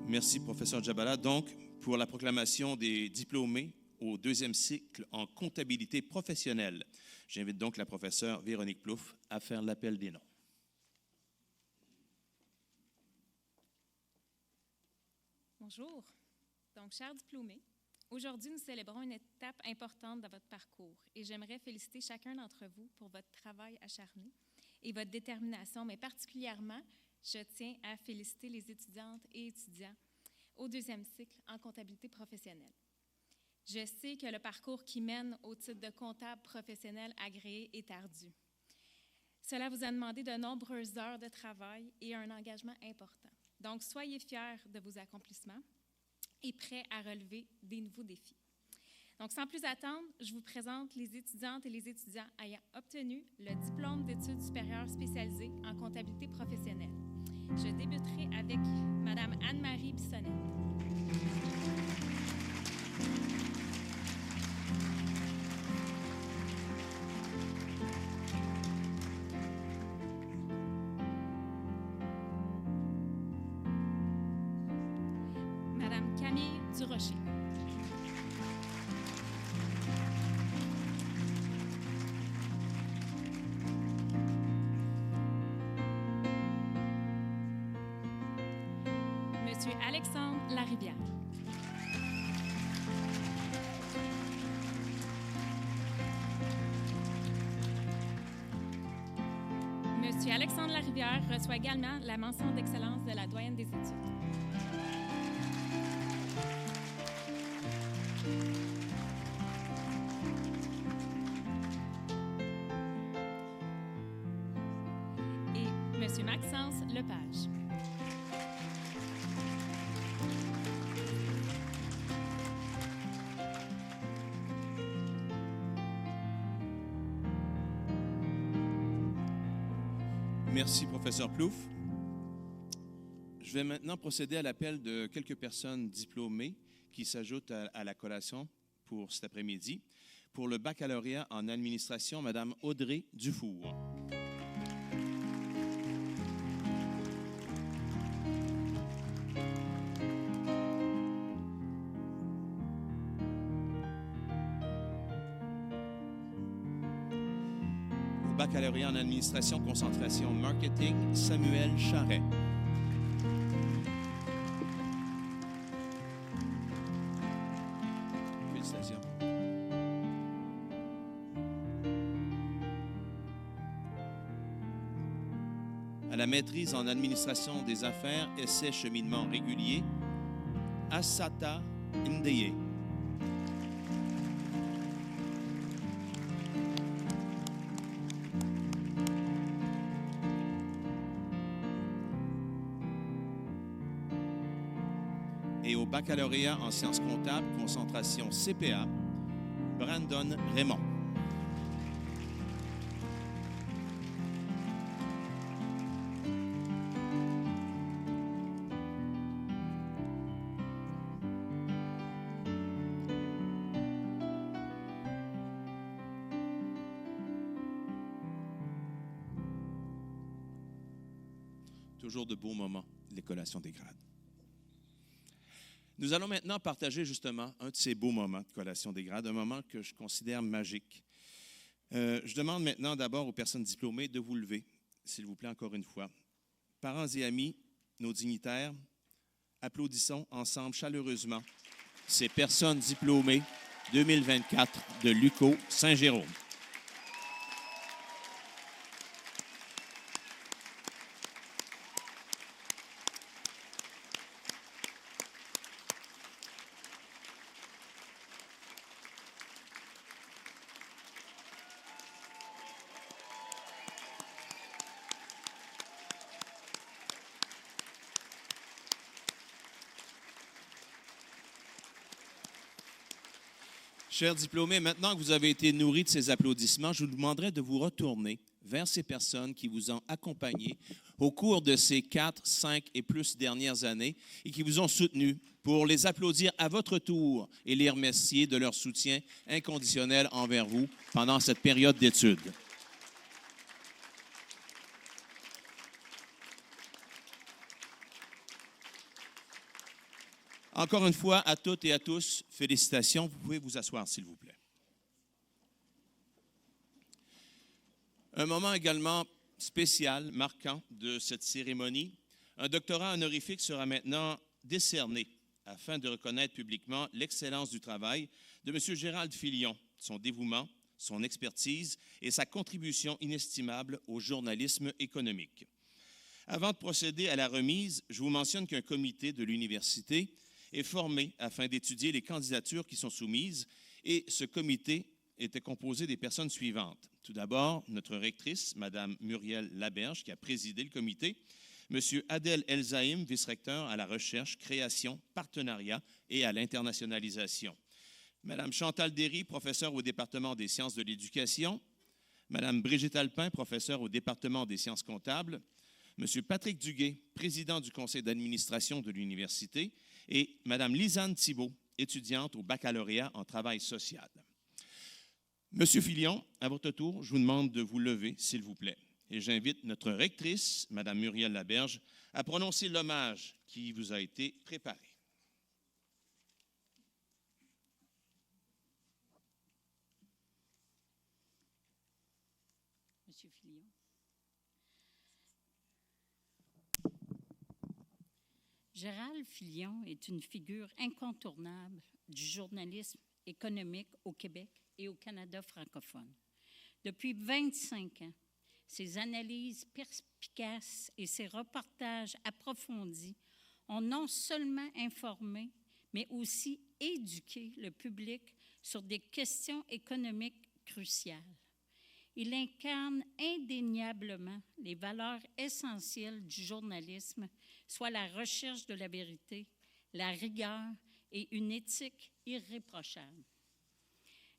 Merci, professeur Djabala. Donc, pour la proclamation des diplômés au deuxième cycle en comptabilité professionnelle, j'invite donc la professeure Véronique Plouffe à faire l'appel des noms. Bonjour. Donc, chers diplômés, Aujourd'hui, nous célébrons une étape importante dans votre parcours et j'aimerais féliciter chacun d'entre vous pour votre travail acharné et votre détermination, mais particulièrement, je tiens à féliciter les étudiantes et étudiants au 2e cycle en comptabilité professionnelle. Je sais que le parcours qui mène au titre de comptable professionnel agréé est ardu. Cela vous a demandé de nombreuses heures de travail et un engagement important. Donc, soyez fiers de vos accomplissements et prêts à relever des nouveaux défis. Donc, sans plus attendre, je vous présente les étudiantes et les étudiants ayant obtenu le diplôme d'études supérieures spécialisées en comptabilité professionnelle. Je débuterai avec Mme Anne-Marie Bissonnette. Mme Camille Durocher. Monsieur Alexandre Larivière. Monsieur Alexandre Larivière reçoit également la mention d'excellence de la doyenne des études. Et Monsieur Maxence Lepage. Merci, professeur Plouffe. Je vais maintenant procéder à l'appel de quelques personnes diplômées qui s'ajoutent à la collation pour cet après-midi. Pour le baccalauréat en administration, Mme Audrey Dufour. Baccalauréat en administration, concentration marketing, Samuel Charret. Félicitations. À la maîtrise en administration des affaires, essai cheminement régulier, Assata Ndeye. Et au baccalauréat en sciences comptables, concentration CPA, Brandon Raymond. Toujours de beaux moments, les collations des grades. Nous allons maintenant partager justement un de ces beaux moments de collation des grades, un moment que je considère magique. Je demande maintenant d'abord aux personnes diplômées de vous lever, s'il vous plaît, encore une fois. Parents et amis, nos dignitaires, applaudissons ensemble chaleureusement ces personnes diplômées 2024 de l'UQO Saint-Jérôme. Chers diplômés, maintenant que vous avez été nourris de ces applaudissements, je vous demanderai de vous retourner vers ces personnes qui vous ont accompagnés au cours de ces 4, 5 et plus dernières années et qui vous ont soutenus pour les applaudir à votre tour et les remercier de leur soutien inconditionnel envers vous pendant cette période d'études. Encore une fois, à toutes et à tous, félicitations. Vous pouvez vous asseoir, s'il vous plaît. Un moment également spécial, marquant de cette cérémonie. Un doctorat honorifique sera maintenant décerné afin de reconnaître publiquement l'excellence du travail de M. Gérald Filion, son dévouement, son expertise et sa contribution inestimable au journalisme économique. Avant de procéder à la remise, je vous mentionne qu'un comité de l'université est formé afin d'étudier les candidatures qui sont soumises et ce comité était composé des personnes suivantes. Tout d'abord, notre rectrice, Mme Muriel Laberge, qui a présidé le comité, M. Adel Elzaïm, vice-recteur à la recherche, création, partenariat et à l'internationalisation. Mme Chantal Derry, professeure au département des sciences de l'éducation. Mme Brigitte Alpin, professeure au département des sciences comptables. M. Patrick Duguay, président du conseil d'administration de l'université. Et Mme Lisanne Thibault, étudiante au baccalauréat en travail social. Monsieur Filion, à votre tour, je vous demande de vous lever, s'il vous plaît. Et j'invite notre rectrice, Mme Muriel Laberge, à prononcer l'hommage qui vous a été préparé. Monsieur Filion. Gérald Filion est une figure incontournable du journalisme économique au Québec et au Canada francophone. Depuis 25 ans, ses analyses perspicaces et ses reportages approfondis ont non seulement informé, mais aussi éduqué le public sur des questions économiques cruciales. Il incarne indéniablement les valeurs essentielles du journalisme, soit la recherche de la vérité, la rigueur et une éthique irréprochable.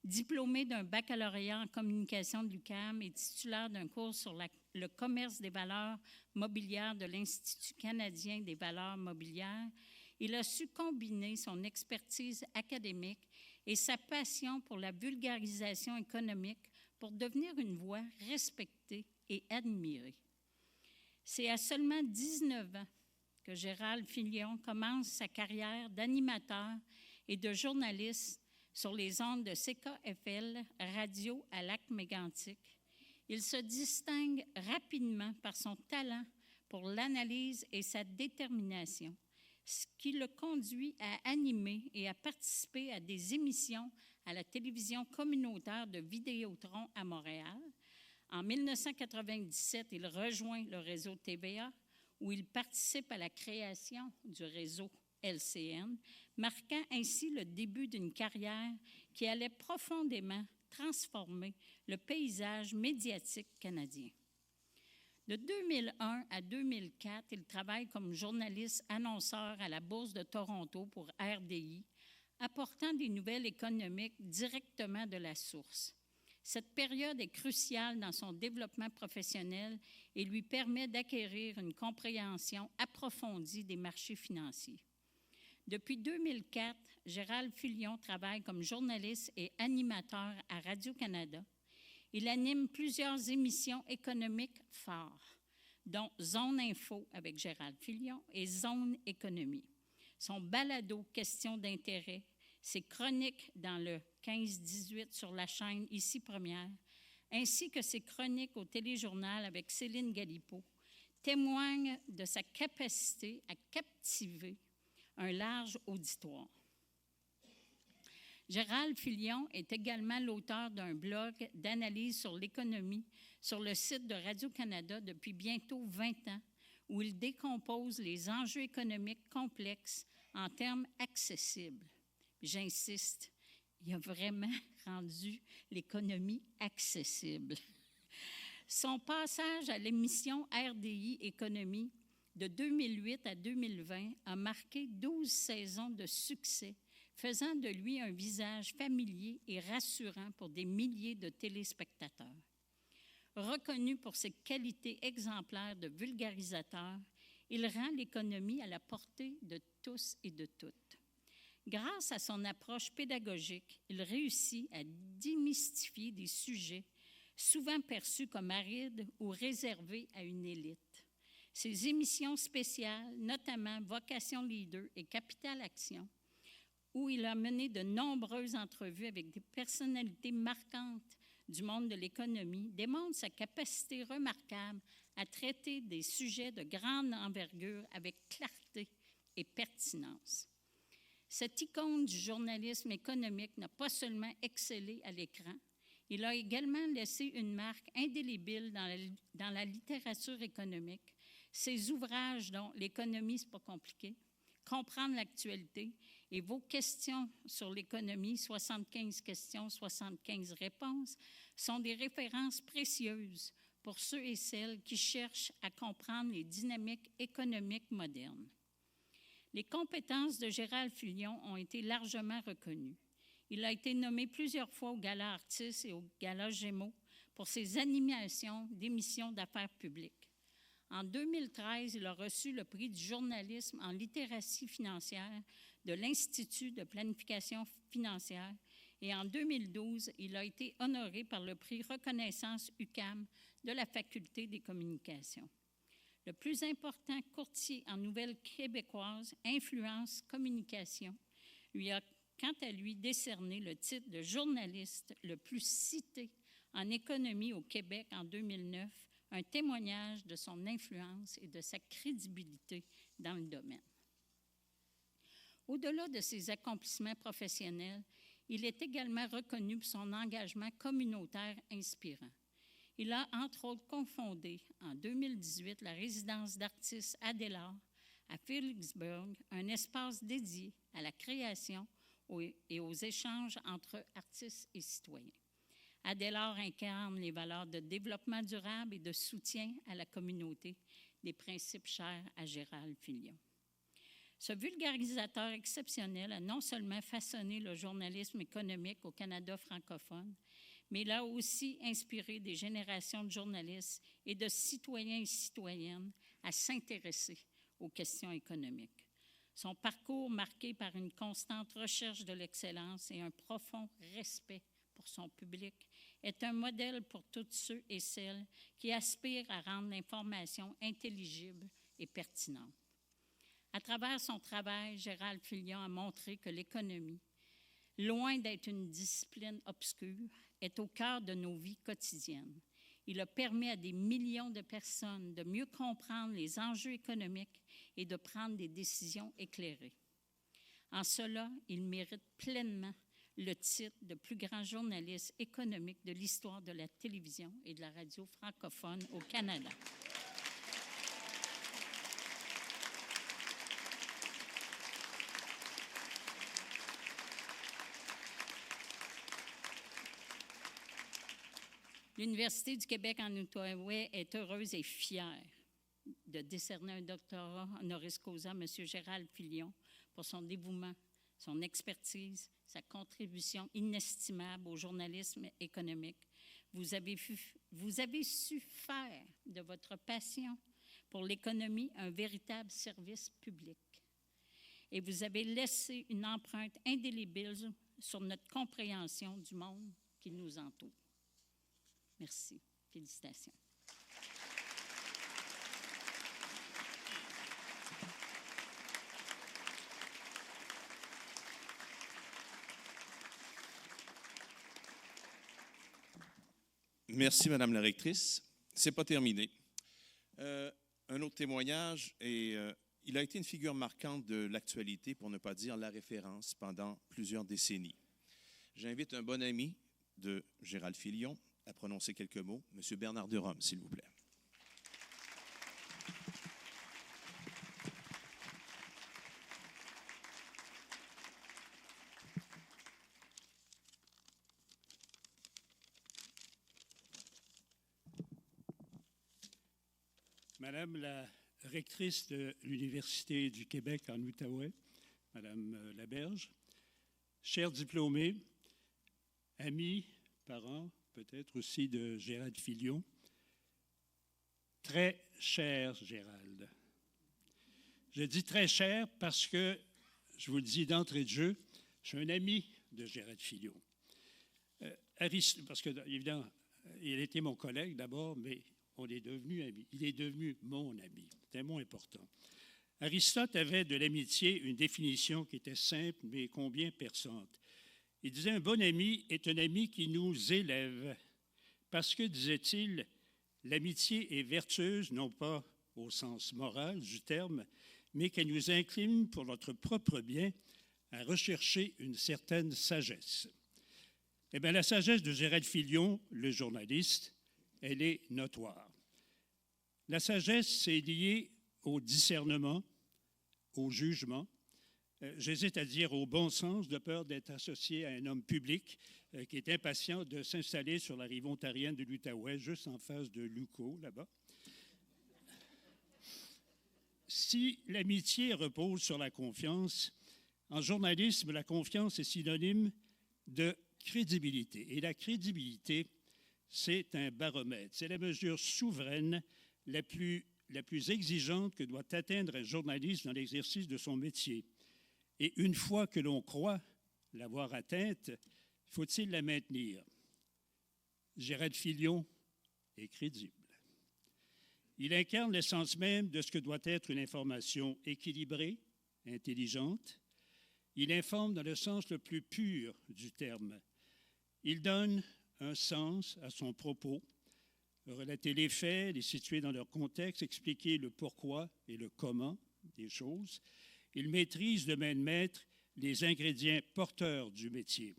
Diplômé d'un baccalauréat en communication de l'UQAM et titulaire d'un cours sur le commerce des valeurs mobilières de l'Institut canadien des valeurs mobilières, il a su combiner son expertise académique et sa passion pour la vulgarisation économique pour devenir une voix respectée et admirée. C'est à seulement 19 ans que Gérald Filion commence sa carrière d'animateur et de journaliste sur les ondes de CKFL, radio à Lac-Mégantic. Il se distingue rapidement par son talent pour l'analyse et sa détermination, ce qui le conduit à animer et à participer à des émissions à la télévision communautaire de Vidéotron à Montréal. En 1997, il rejoint le réseau TVA, où il participe à la création du réseau LCN, marquant ainsi le début d'une carrière qui allait profondément transformer le paysage médiatique canadien. De 2001 à 2004, il travaille comme journaliste annonceur à la Bourse de Toronto pour RDI, apportant des nouvelles économiques directement de la source. Cette période est cruciale dans son développement professionnel et lui permet d'acquérir une compréhension approfondie des marchés financiers. Depuis 2004, Gérald Filion travaille comme journaliste et animateur à Radio-Canada. Il anime plusieurs émissions économiques phares, dont Zone Info avec Gérald Filion et Zone Économie. Son balado Questions d'intérêt, ses chroniques dans le 15-18 sur la chaîne Ici Première, ainsi que ses chroniques au téléjournal avec Céline Galipeau, témoignent de sa capacité à captiver un large auditoire. Gérald Filion est également l'auteur d'un blog d'analyse sur l'économie sur le site de Radio-Canada depuis bientôt 20 ans, où il décompose les enjeux économiques complexes en termes accessibles. J'insiste, il a vraiment rendu l'économie accessible. Son passage à l'émission RDI Économie de 2008 à 2020 a marqué 12 saisons de succès, faisant de lui un visage familier et rassurant pour des milliers de téléspectateurs. Reconnu pour ses qualités exemplaires de vulgarisateur, il rend l'économie à la portée de tous et de toutes. Grâce à son approche pédagogique, il réussit à démystifier des sujets souvent perçus comme arides ou réservés à une élite. Ses émissions spéciales, notamment Vocation Leader et Capital Action, où il a mené de nombreuses entrevues avec des personnalités marquantes du monde de l'économie, démontrent sa capacité remarquable à traiter des sujets de grande envergure avec clarté et pertinence. Cette icône du journalisme économique n'a pas seulement excellé à l'écran, il a également laissé une marque indélébile dans la littérature économique. Ses ouvrages dont L'économie, c'est pas compliqué, Comprendre l'actualité et vos questions sur l'économie, 75 questions, 75 réponses, sont des références précieuses pour ceux et celles qui cherchent à comprendre les dynamiques économiques modernes. Les compétences de Gérald Filion ont été largement reconnues. Il a été nommé plusieurs fois au Gala Artistes et au Gala Gémeaux pour ses animations d'émissions d'affaires publiques. En 2013, il a reçu le prix du journalisme en littératie financière de l'Institut de planification financière et en 2012, il a été honoré par le prix Reconnaissance UQAM de la Faculté des communications. Le plus important courtier en nouvelles québécoises, Influence Communication, lui a quant à lui décerné le titre de journaliste le plus cité en économie au Québec en 2009, un témoignage de son influence et de sa crédibilité dans le domaine. Au-delà de ses accomplissements professionnels, il est également reconnu pour son engagement communautaire inspirant. Il a, entre autres, cofondé en 2018 la résidence d'artistes Adélard à Philipsburg, un espace dédié à la création et aux échanges entre artistes et citoyens. Adélard incarne les valeurs de développement durable et de soutien à la communauté, des principes chers à Gérald Filion. Ce vulgarisateur exceptionnel a non seulement façonné le journalisme économique au Canada francophone, mais il a aussi inspiré des générations de journalistes et de citoyens et citoyennes à s'intéresser aux questions économiques. Son parcours, marqué par une constante recherche de l'excellence et un profond respect pour son public, est un modèle pour tous ceux et celles qui aspirent à rendre l'information intelligible et pertinente. À travers son travail, Gérald Filion a montré que l'économie, loin d'être une discipline obscure, est au cœur de nos vies quotidiennes. Il a permis à des millions de personnes de mieux comprendre les enjeux économiques et de prendre des décisions éclairées. En cela, il mérite pleinement le titre de plus grand journaliste économique de l'histoire de la télévision et de la radio francophone au Canada. L'Université du Québec en Outaouais est heureuse et fière de décerner un doctorat honoris causa à M. Gérald Filion pour son dévouement, son expertise, sa contribution inestimable au journalisme économique. Vous avez su faire de votre passion pour l'économie un véritable service public. Et vous avez laissé une empreinte indélébile sur notre compréhension du monde qui nous entoure. Merci. Félicitations. Merci, Madame la rectrice. Ce n'est pas terminé. Un autre témoignage, et il a été une figure marquante de l'actualité, pour ne pas dire la référence, pendant plusieurs décennies. J'invite un bon ami de Gérald Filion à prononcer quelques mots. Monsieur Bernard de Rome, s'il vous plaît. Madame la rectrice de l'Université du Québec en Outaouais, Madame Laberge, chers diplômés, amis, parents, peut-être aussi de Gérald Filion, très cher Gérald. Je dis très cher parce que, je vous le dis d'entrée de jeu, je suis un ami de Gérald Filion. Parce que, évidemment, il était mon collègue d'abord, mais on est devenus amis. Il est devenu mon ami. C'est un mot important. Aristote avait de l'amitié une définition qui était simple, mais combien perçante. Il disait, un bon ami est un ami qui nous élève. Parce que, disait-il, l'amitié est vertueuse, non pas au sens moral du terme, mais qu'elle nous incline pour notre propre bien à rechercher une certaine sagesse. Eh bien, la sagesse de Gérald Filion, le journaliste, elle est notoire. La sagesse, c'est lié au discernement, au jugement. J'hésite à dire au bon sens, de peur d'être associé à un homme public qui est impatient de s'installer sur la rive ontarienne de l'Outaouais, juste en face de Luco, là-bas. Si l'amitié repose sur la confiance, en journalisme, la confiance est synonyme de crédibilité. Et la crédibilité, c'est un baromètre. C'est la mesure souveraine la plus exigeante que doit atteindre un journaliste dans l'exercice de son métier. Et une fois que l'on croit l'avoir atteinte, faut-il la maintenir? Gérald Filion est crédible. Il incarne l'essence même de ce que doit être une information équilibrée, intelligente. Il informe dans le sens le plus pur du terme. Il donne un sens à son propos, relater les faits, les situer dans leur contexte, expliquer le pourquoi et le comment des choses. Il maîtrise de main de maître les ingrédients porteurs du métier.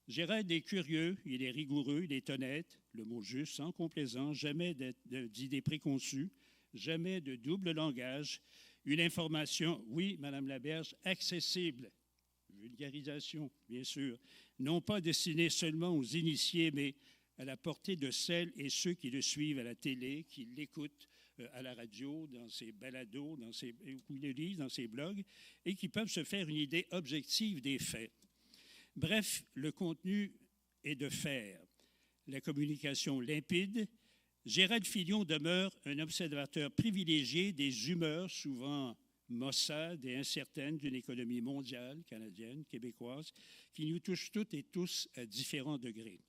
Gérald est curieux, il est rigoureux, il est honnête, le mot juste, sans complaisance, jamais d'idées préconçues, jamais de double langage, une information, oui, Madame Laberge, accessible, vulgarisation, bien sûr, non pas destinée seulement aux initiés, mais à la portée de celles et ceux qui le suivent à la télé, qui l'écoutent à la radio, dans ses balados, ou le lisent dans ses blogs, et qui peuvent se faire une idée objective des faits. Bref, le contenu est de fer, la communication limpide. Gérald Filion demeure un observateur privilégié des humeurs souvent maussades et incertaines d'une économie mondiale, canadienne, québécoise, qui nous touche toutes et tous à différents degrés.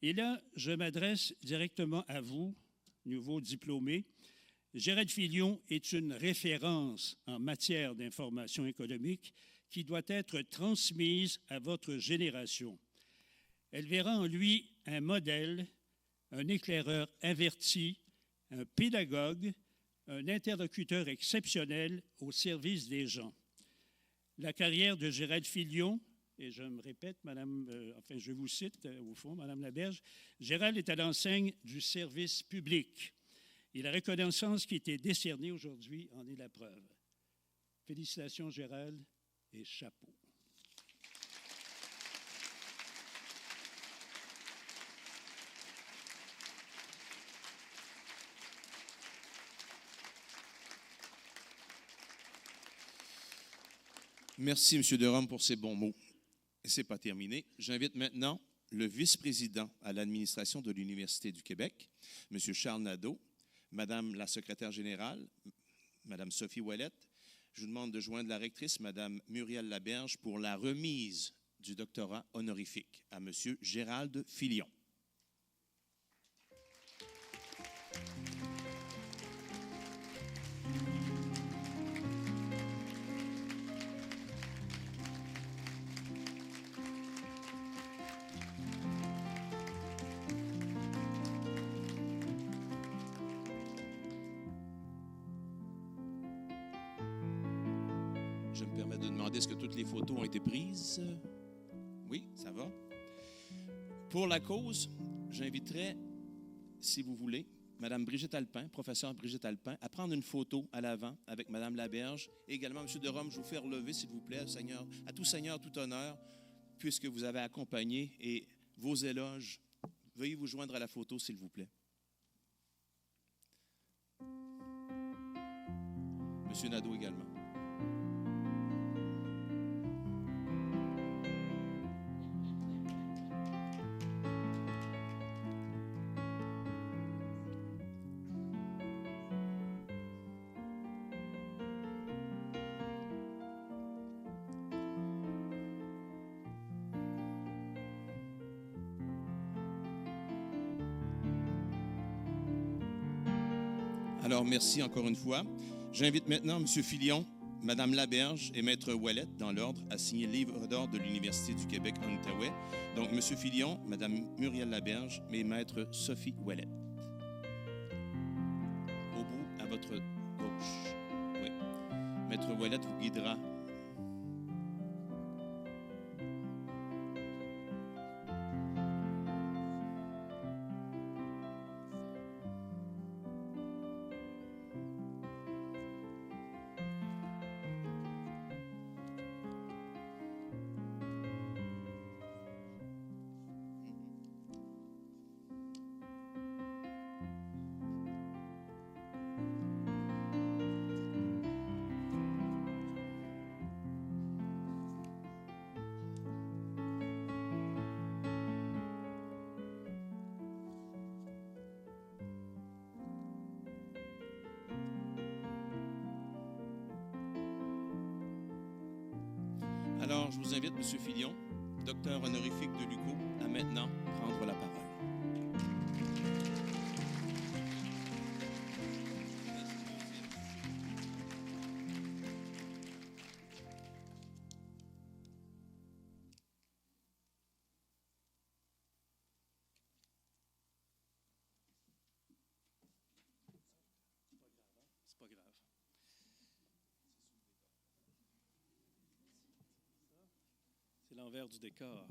Et là, je m'adresse directement à vous, nouveaux diplômés. Gérald Filion est une référence en matière d'information économique qui doit être transmise à votre génération. Elle verra en lui un modèle, un éclaireur averti, un pédagogue, un interlocuteur exceptionnel au service des gens. La carrière de Gérald Filion, et je me répète, je vous cite au fond, Madame Laberge, Gérald est à l'enseigne du service public. Et la reconnaissance qui était décernée aujourd'hui en est la preuve. Félicitations, Gérald, et chapeau. Merci, M. Derome, pour ces bons mots. Et ce n'est pas terminé. J'invite maintenant le vice-président à l'administration de l'Université du Québec, M. Charles Nadeau, Madame la secrétaire générale, Madame Sophie Ouellette. Je vous demande de joindre la rectrice, Madame Muriel Laberge, pour la remise du doctorat honorifique à M. Gérald Filion. Je me permets de demander est-ce que toutes les photos ont été prises? Oui, ça va. Pour la cause, j'inviterai, si vous voulez, Mme Brigitte Alpin, professeure Brigitte Alpin, à prendre une photo à l'avant avec Mme Laberge. Et également, M. Derome, je vous fais relever, s'il vous plaît, Seigneur, à tout Seigneur, tout honneur, puisque vous avez accompagné et vos éloges. Veuillez vous joindre à la photo, s'il vous plaît. M. Nadeau également. Alors, merci encore une fois. J'invite maintenant M. Filion, Mme Laberge et Maître Ouellette, dans l'ordre, à signer le livre d'or de l'Université du Québec en Outaouais. Donc, M. Filion, Mme Muriel Laberge et Maître Sophie Ouellette. Au bout, à votre gauche. Oui. Maître Ouellette vous guidera Alors, je vous invite, M. Filion, docteur honorifique de l'UQO, à maintenant prendre la parole. C'est pas grave. C'est l'envers du décor.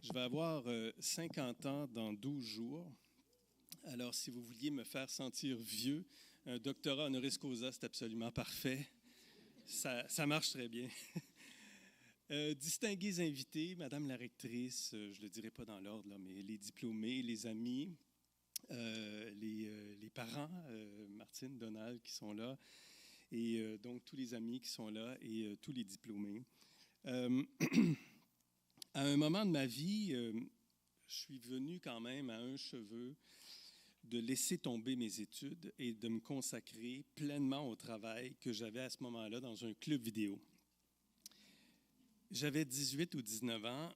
Je vais avoir 50 ans dans 12 jours. Alors, si vous vouliez me faire sentir vieux, un doctorat honoris causa, c'est absolument parfait. Ça marche très bien. Distingués invités, Madame la rectrice, je ne le dirai pas dans l'ordre, là, mais les diplômés, les amis, les parents, Martine, Donald, qui sont là, et donc tous les amis qui sont là, et tous les diplômés. À un moment de ma vie, je suis venu quand même à un cheveu de laisser tomber mes études et de me consacrer pleinement au travail que j'avais à ce moment-là dans un club vidéo. J'avais 18 ou 19 ans.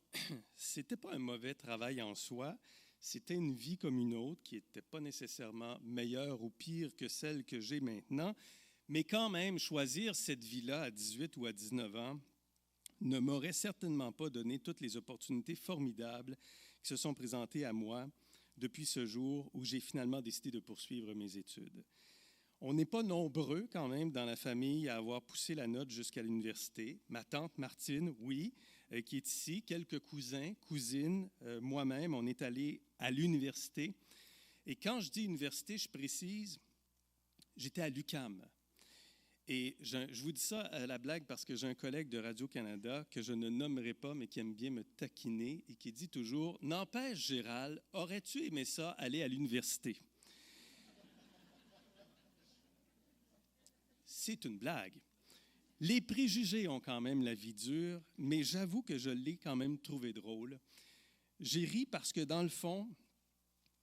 C'était pas un mauvais travail en soi. C'était une vie comme une autre qui n'était pas nécessairement meilleure ou pire que celle que j'ai maintenant. Mais quand même, choisir cette vie-là à 18 ou à 19 ans ne m'aurait certainement pas donné toutes les opportunités formidables qui se sont présentées à moi depuis ce jour où j'ai finalement décidé de poursuivre mes études. On n'est pas nombreux quand même dans la famille à avoir poussé la note jusqu'à l'université. Ma tante Martine, oui, qui est ici, quelques cousins, cousines, moi-même, on est allés à l'université. Et quand je dis université, je précise, j'étais à l'UQAM. Et je vous dis ça à la blague parce que j'ai un collègue de Radio-Canada que je ne nommerai pas, mais qui aime bien me taquiner et qui dit toujours « N'empêche, Gérald, aurais-tu aimé ça aller à l'université? » C'est une blague. Les préjugés ont quand même la vie dure, mais j'avoue que je l'ai quand même trouvé drôle. J'ai ri parce que dans le fond,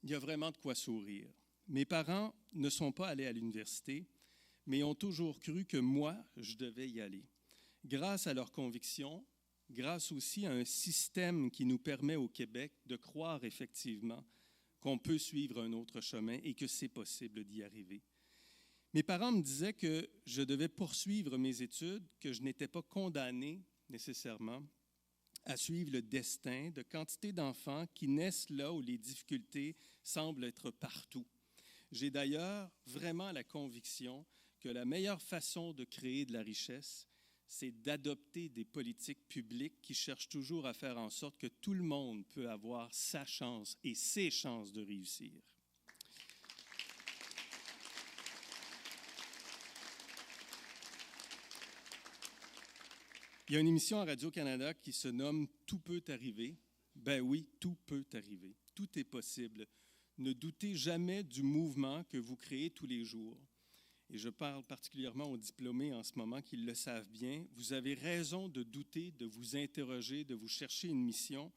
il y a vraiment de quoi sourire. Mes parents ne sont pas allés à l'université, mais ont toujours cru que moi, je devais y aller. Grâce à leurs convictions, grâce aussi à un système qui nous permet au Québec de croire effectivement qu'on peut suivre un autre chemin et que c'est possible d'y arriver. Mes parents me disaient que je devais poursuivre mes études, que je n'étais pas condamné nécessairement à suivre le destin de quantité d'enfants qui naissent là où les difficultés semblent être partout. J'ai d'ailleurs vraiment la conviction que la meilleure façon de créer de la richesse, c'est d'adopter des politiques publiques qui cherchent toujours à faire en sorte que tout le monde peut avoir sa chance et ses chances de réussir. Il y a une émission à Radio-Canada qui se nomme « Tout peut arriver ». Ben oui, tout peut arriver. Tout est possible. Ne doutez jamais du mouvement que vous créez tous les jours. Et je parle particulièrement aux diplômés en ce moment qui le savent bien. Vous avez raison de douter, de vous interroger, de vous chercher une mission,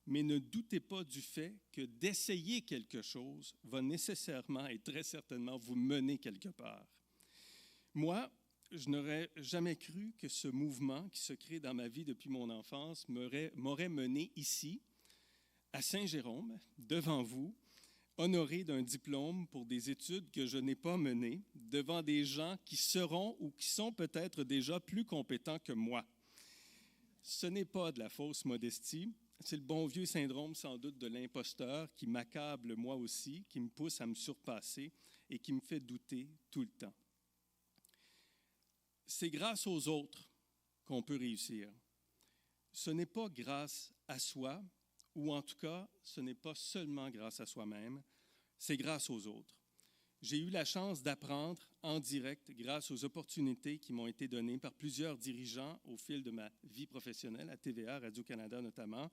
mais ne doutez pas du fait que d'essayer quelque chose va nécessairement et très certainement vous mener quelque part. Moi, je n'aurais jamais cru que ce mouvement qui se crée dans ma vie depuis mon enfance m'aurait mené ici, à Saint-Jérôme, devant vous, honoré d'un diplôme pour des études que je n'ai pas menées, devant des gens qui seront ou qui sont peut-être déjà plus compétents que moi. Ce n'est pas de la fausse modestie, c'est le bon vieux syndrome sans doute de l'imposteur qui m'accable moi aussi, qui me pousse à me surpasser et qui me fait douter tout le temps. C'est grâce aux autres qu'on peut réussir. Ce n'est pas grâce à soi, ou en tout cas, ce n'est pas seulement grâce à soi-même, c'est grâce aux autres. J'ai eu la chance d'apprendre en direct grâce aux opportunités qui m'ont été données par plusieurs dirigeants au fil de ma vie professionnelle, à TVA, Radio-Canada notamment,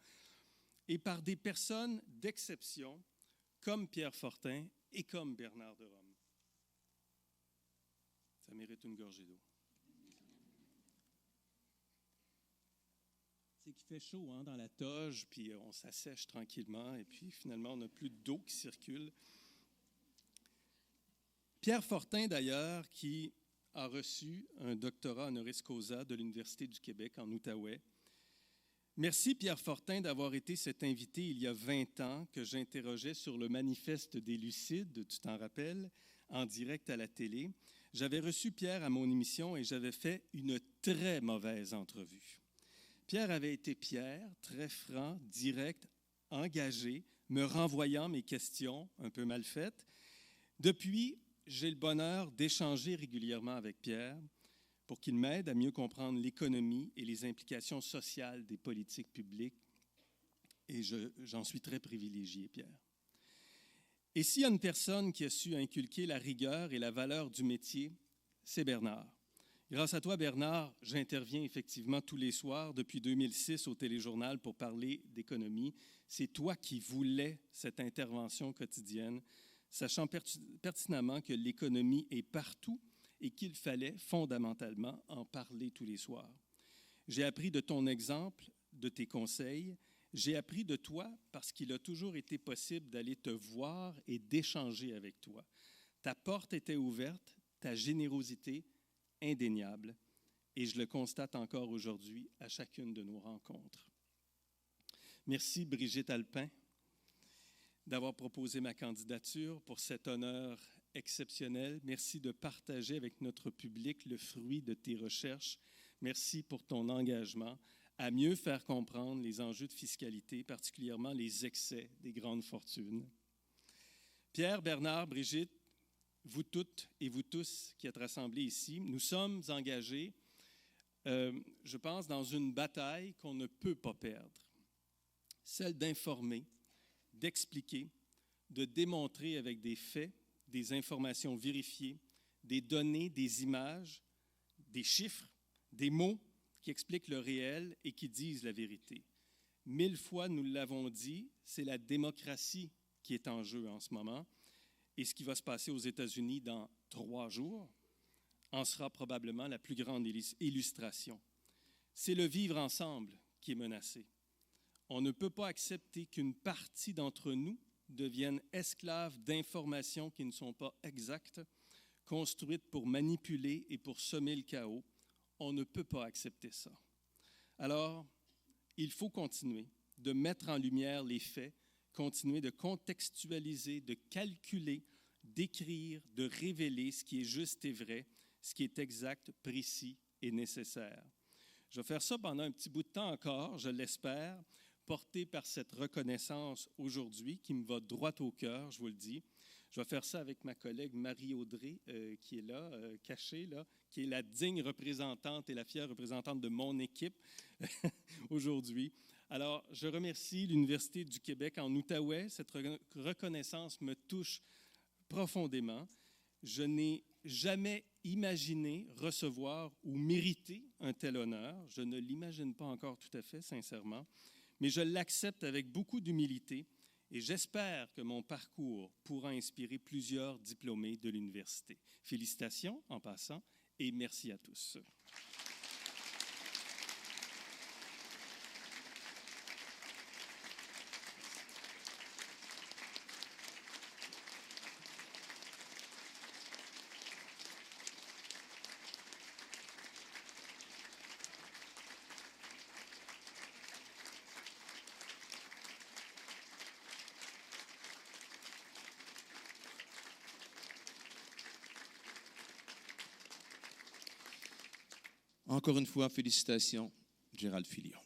et par des personnes d'exception comme Pierre Fortin et comme Bernard de Rome. Ça mérite une gorgée d'eau. C'est qu'il fait chaud dans la toge, puis on s'assèche tranquillement, et puis finalement, on n'a plus d'eau qui circule. Pierre Fortin, d'ailleurs, qui a reçu un doctorat honoris causa de l'Université du Québec en Outaouais. Merci Pierre Fortin d'avoir été cet invité il y a 20 ans que j'interrogeais sur le manifeste des Lucides, tu t'en rappelles, en direct à la télé. J'avais reçu Pierre à mon émission et j'avais fait une très mauvaise entrevue. Pierre avait été Pierre, très franc, direct, engagé, me renvoyant mes questions un peu mal faites. Depuis, j'ai le bonheur d'échanger régulièrement avec Pierre pour qu'il m'aide à mieux comprendre l'économie et les implications sociales des politiques publiques. Et j'en suis très privilégié, Pierre. Et s'il y a une personne qui a su inculquer la rigueur et la valeur du métier, c'est Bernard. Grâce à toi, Bernard, j'interviens effectivement tous les soirs depuis 2006 au Téléjournal pour parler d'économie. C'est toi qui voulais cette intervention quotidienne, sachant pertinemment que l'économie est partout et qu'il fallait fondamentalement en parler tous les soirs. J'ai appris de ton exemple, de tes conseils. J'ai appris de toi parce qu'il a toujours été possible d'aller te voir et d'échanger avec toi. Ta porte était ouverte, ta générosité indéniable, et je le constate encore aujourd'hui à chacune de nos rencontres. Merci Brigitte Alpin d'avoir proposé ma candidature pour cet honneur exceptionnel. Merci de partager avec notre public le fruit de tes recherches. Merci pour ton engagement à mieux faire comprendre les enjeux de fiscalité, particulièrement les excès des grandes fortunes. Pierre, Bernard, Brigitte, vous toutes et vous tous qui êtes rassemblés ici, nous sommes engagés, je pense, dans une bataille qu'on ne peut pas perdre. Celle d'informer, d'expliquer, de démontrer avec des faits, des informations vérifiées, des données, des images, des chiffres, des mots qui expliquent le réel et qui disent la vérité. 1000 fois, nous l'avons dit, c'est la démocratie qui est en jeu en ce moment. Et ce qui va se passer aux États-Unis dans 3 jours en sera probablement la plus grande illustration. C'est le vivre ensemble qui est menacé. On ne peut pas accepter qu'une partie d'entre nous deviennent esclaves d'informations qui ne sont pas exactes, construites pour manipuler et pour semer le chaos. On ne peut pas accepter ça. Alors, il faut continuer de mettre en lumière les faits, continuer de contextualiser, de calculer, d'écrire, de révéler ce qui est juste et vrai, ce qui est exact, précis et nécessaire. Je vais faire ça pendant un petit bout de temps encore, je l'espère, porté par cette reconnaissance aujourd'hui qui me va droit au cœur, je vous le dis. Je vais faire ça avec ma collègue Marie-Audrey, qui est là, cachée, là, qui est la digne représentante et la fière représentante de mon équipe aujourd'hui. Alors, je remercie l'Université du Québec en Outaouais. Cette reconnaissance me touche profondément. Je n'ai jamais imaginé recevoir ou mériter un tel honneur. Je ne l'imagine pas encore tout à fait, sincèrement, mais je l'accepte avec beaucoup d'humilité et j'espère que mon parcours pourra inspirer plusieurs diplômés de l'université. Félicitations en passant et merci à tous. Encore une fois, félicitations, Gérald Filion.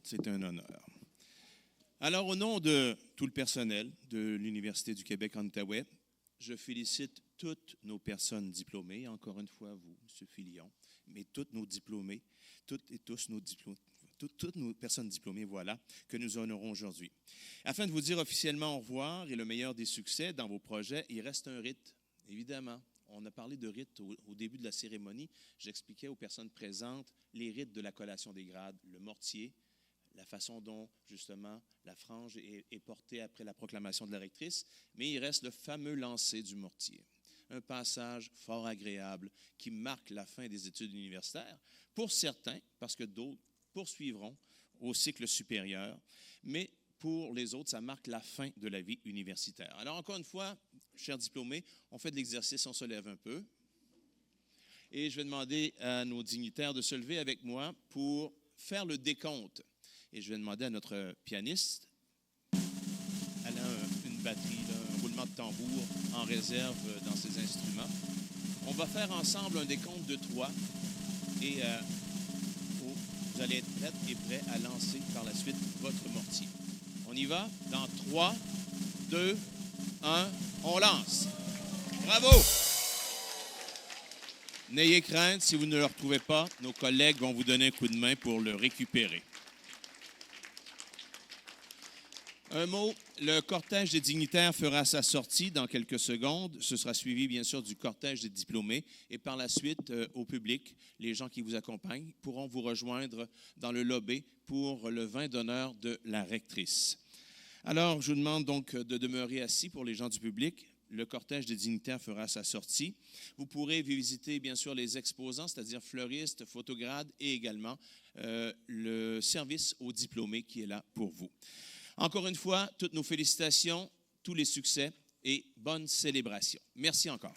C'est un honneur. Alors, au nom de tout le personnel de l'Université du Québec en Outaouais, je félicite toutes nos personnes diplômées, encore une fois vous, M. Filion, mais toutes nos diplômés, toutes et tous nos diplômés, toutes nos personnes diplômées, voilà, que nous honorons aujourd'hui. Afin de vous dire officiellement au revoir et le meilleur des succès dans vos projets, il reste un rite, évidemment. On a parlé de rites au début de la cérémonie. J'expliquais aux personnes présentes les rites de la collation des grades, le mortier, la façon dont, justement, la frange est portée après la proclamation de la rectrice, mais il reste le fameux lancer du mortier. Un passage fort agréable qui marque la fin des études universitaires, pour certains, parce que d'autres poursuivront au cycle supérieur, mais pour les autres, ça marque la fin de la vie universitaire. Alors, encore une fois, chers diplômés, on fait de l'exercice, on se lève un peu. Et je vais demander à nos dignitaires de se lever avec moi pour faire le décompte. Et je vais demander à notre pianiste, elle a une batterie, là, un roulement de tambour en réserve dans ses instruments. On va faire ensemble un décompte de 3 et vous allez être prête et prêt à lancer par la suite votre mortier. On y va dans 3, 2, 1, on lance. Bravo! N'ayez crainte, si vous ne le retrouvez pas, nos collègues vont vous donner un coup de main pour le récupérer. Un mot, le cortège des dignitaires fera sa sortie dans quelques secondes. Ce sera suivi, bien sûr, du cortège des diplômés. Et par la suite, au public, les gens qui vous accompagnent pourront vous rejoindre dans le lobby pour le vin d'honneur de la rectrice. Alors, je vous demande donc de demeurer assis pour les gens du public. Le cortège des dignitaires fera sa sortie. Vous pourrez visiter, bien sûr, les exposants, c'est-à-dire fleuristes, photogrades et également le service aux diplômés qui est là pour vous. Encore une fois, toutes nos félicitations, tous les succès et bonne célébration. Merci encore.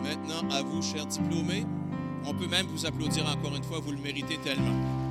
Maintenant, à vous, chers diplômés. On peut même vous applaudir encore une fois, vous le méritez tellement.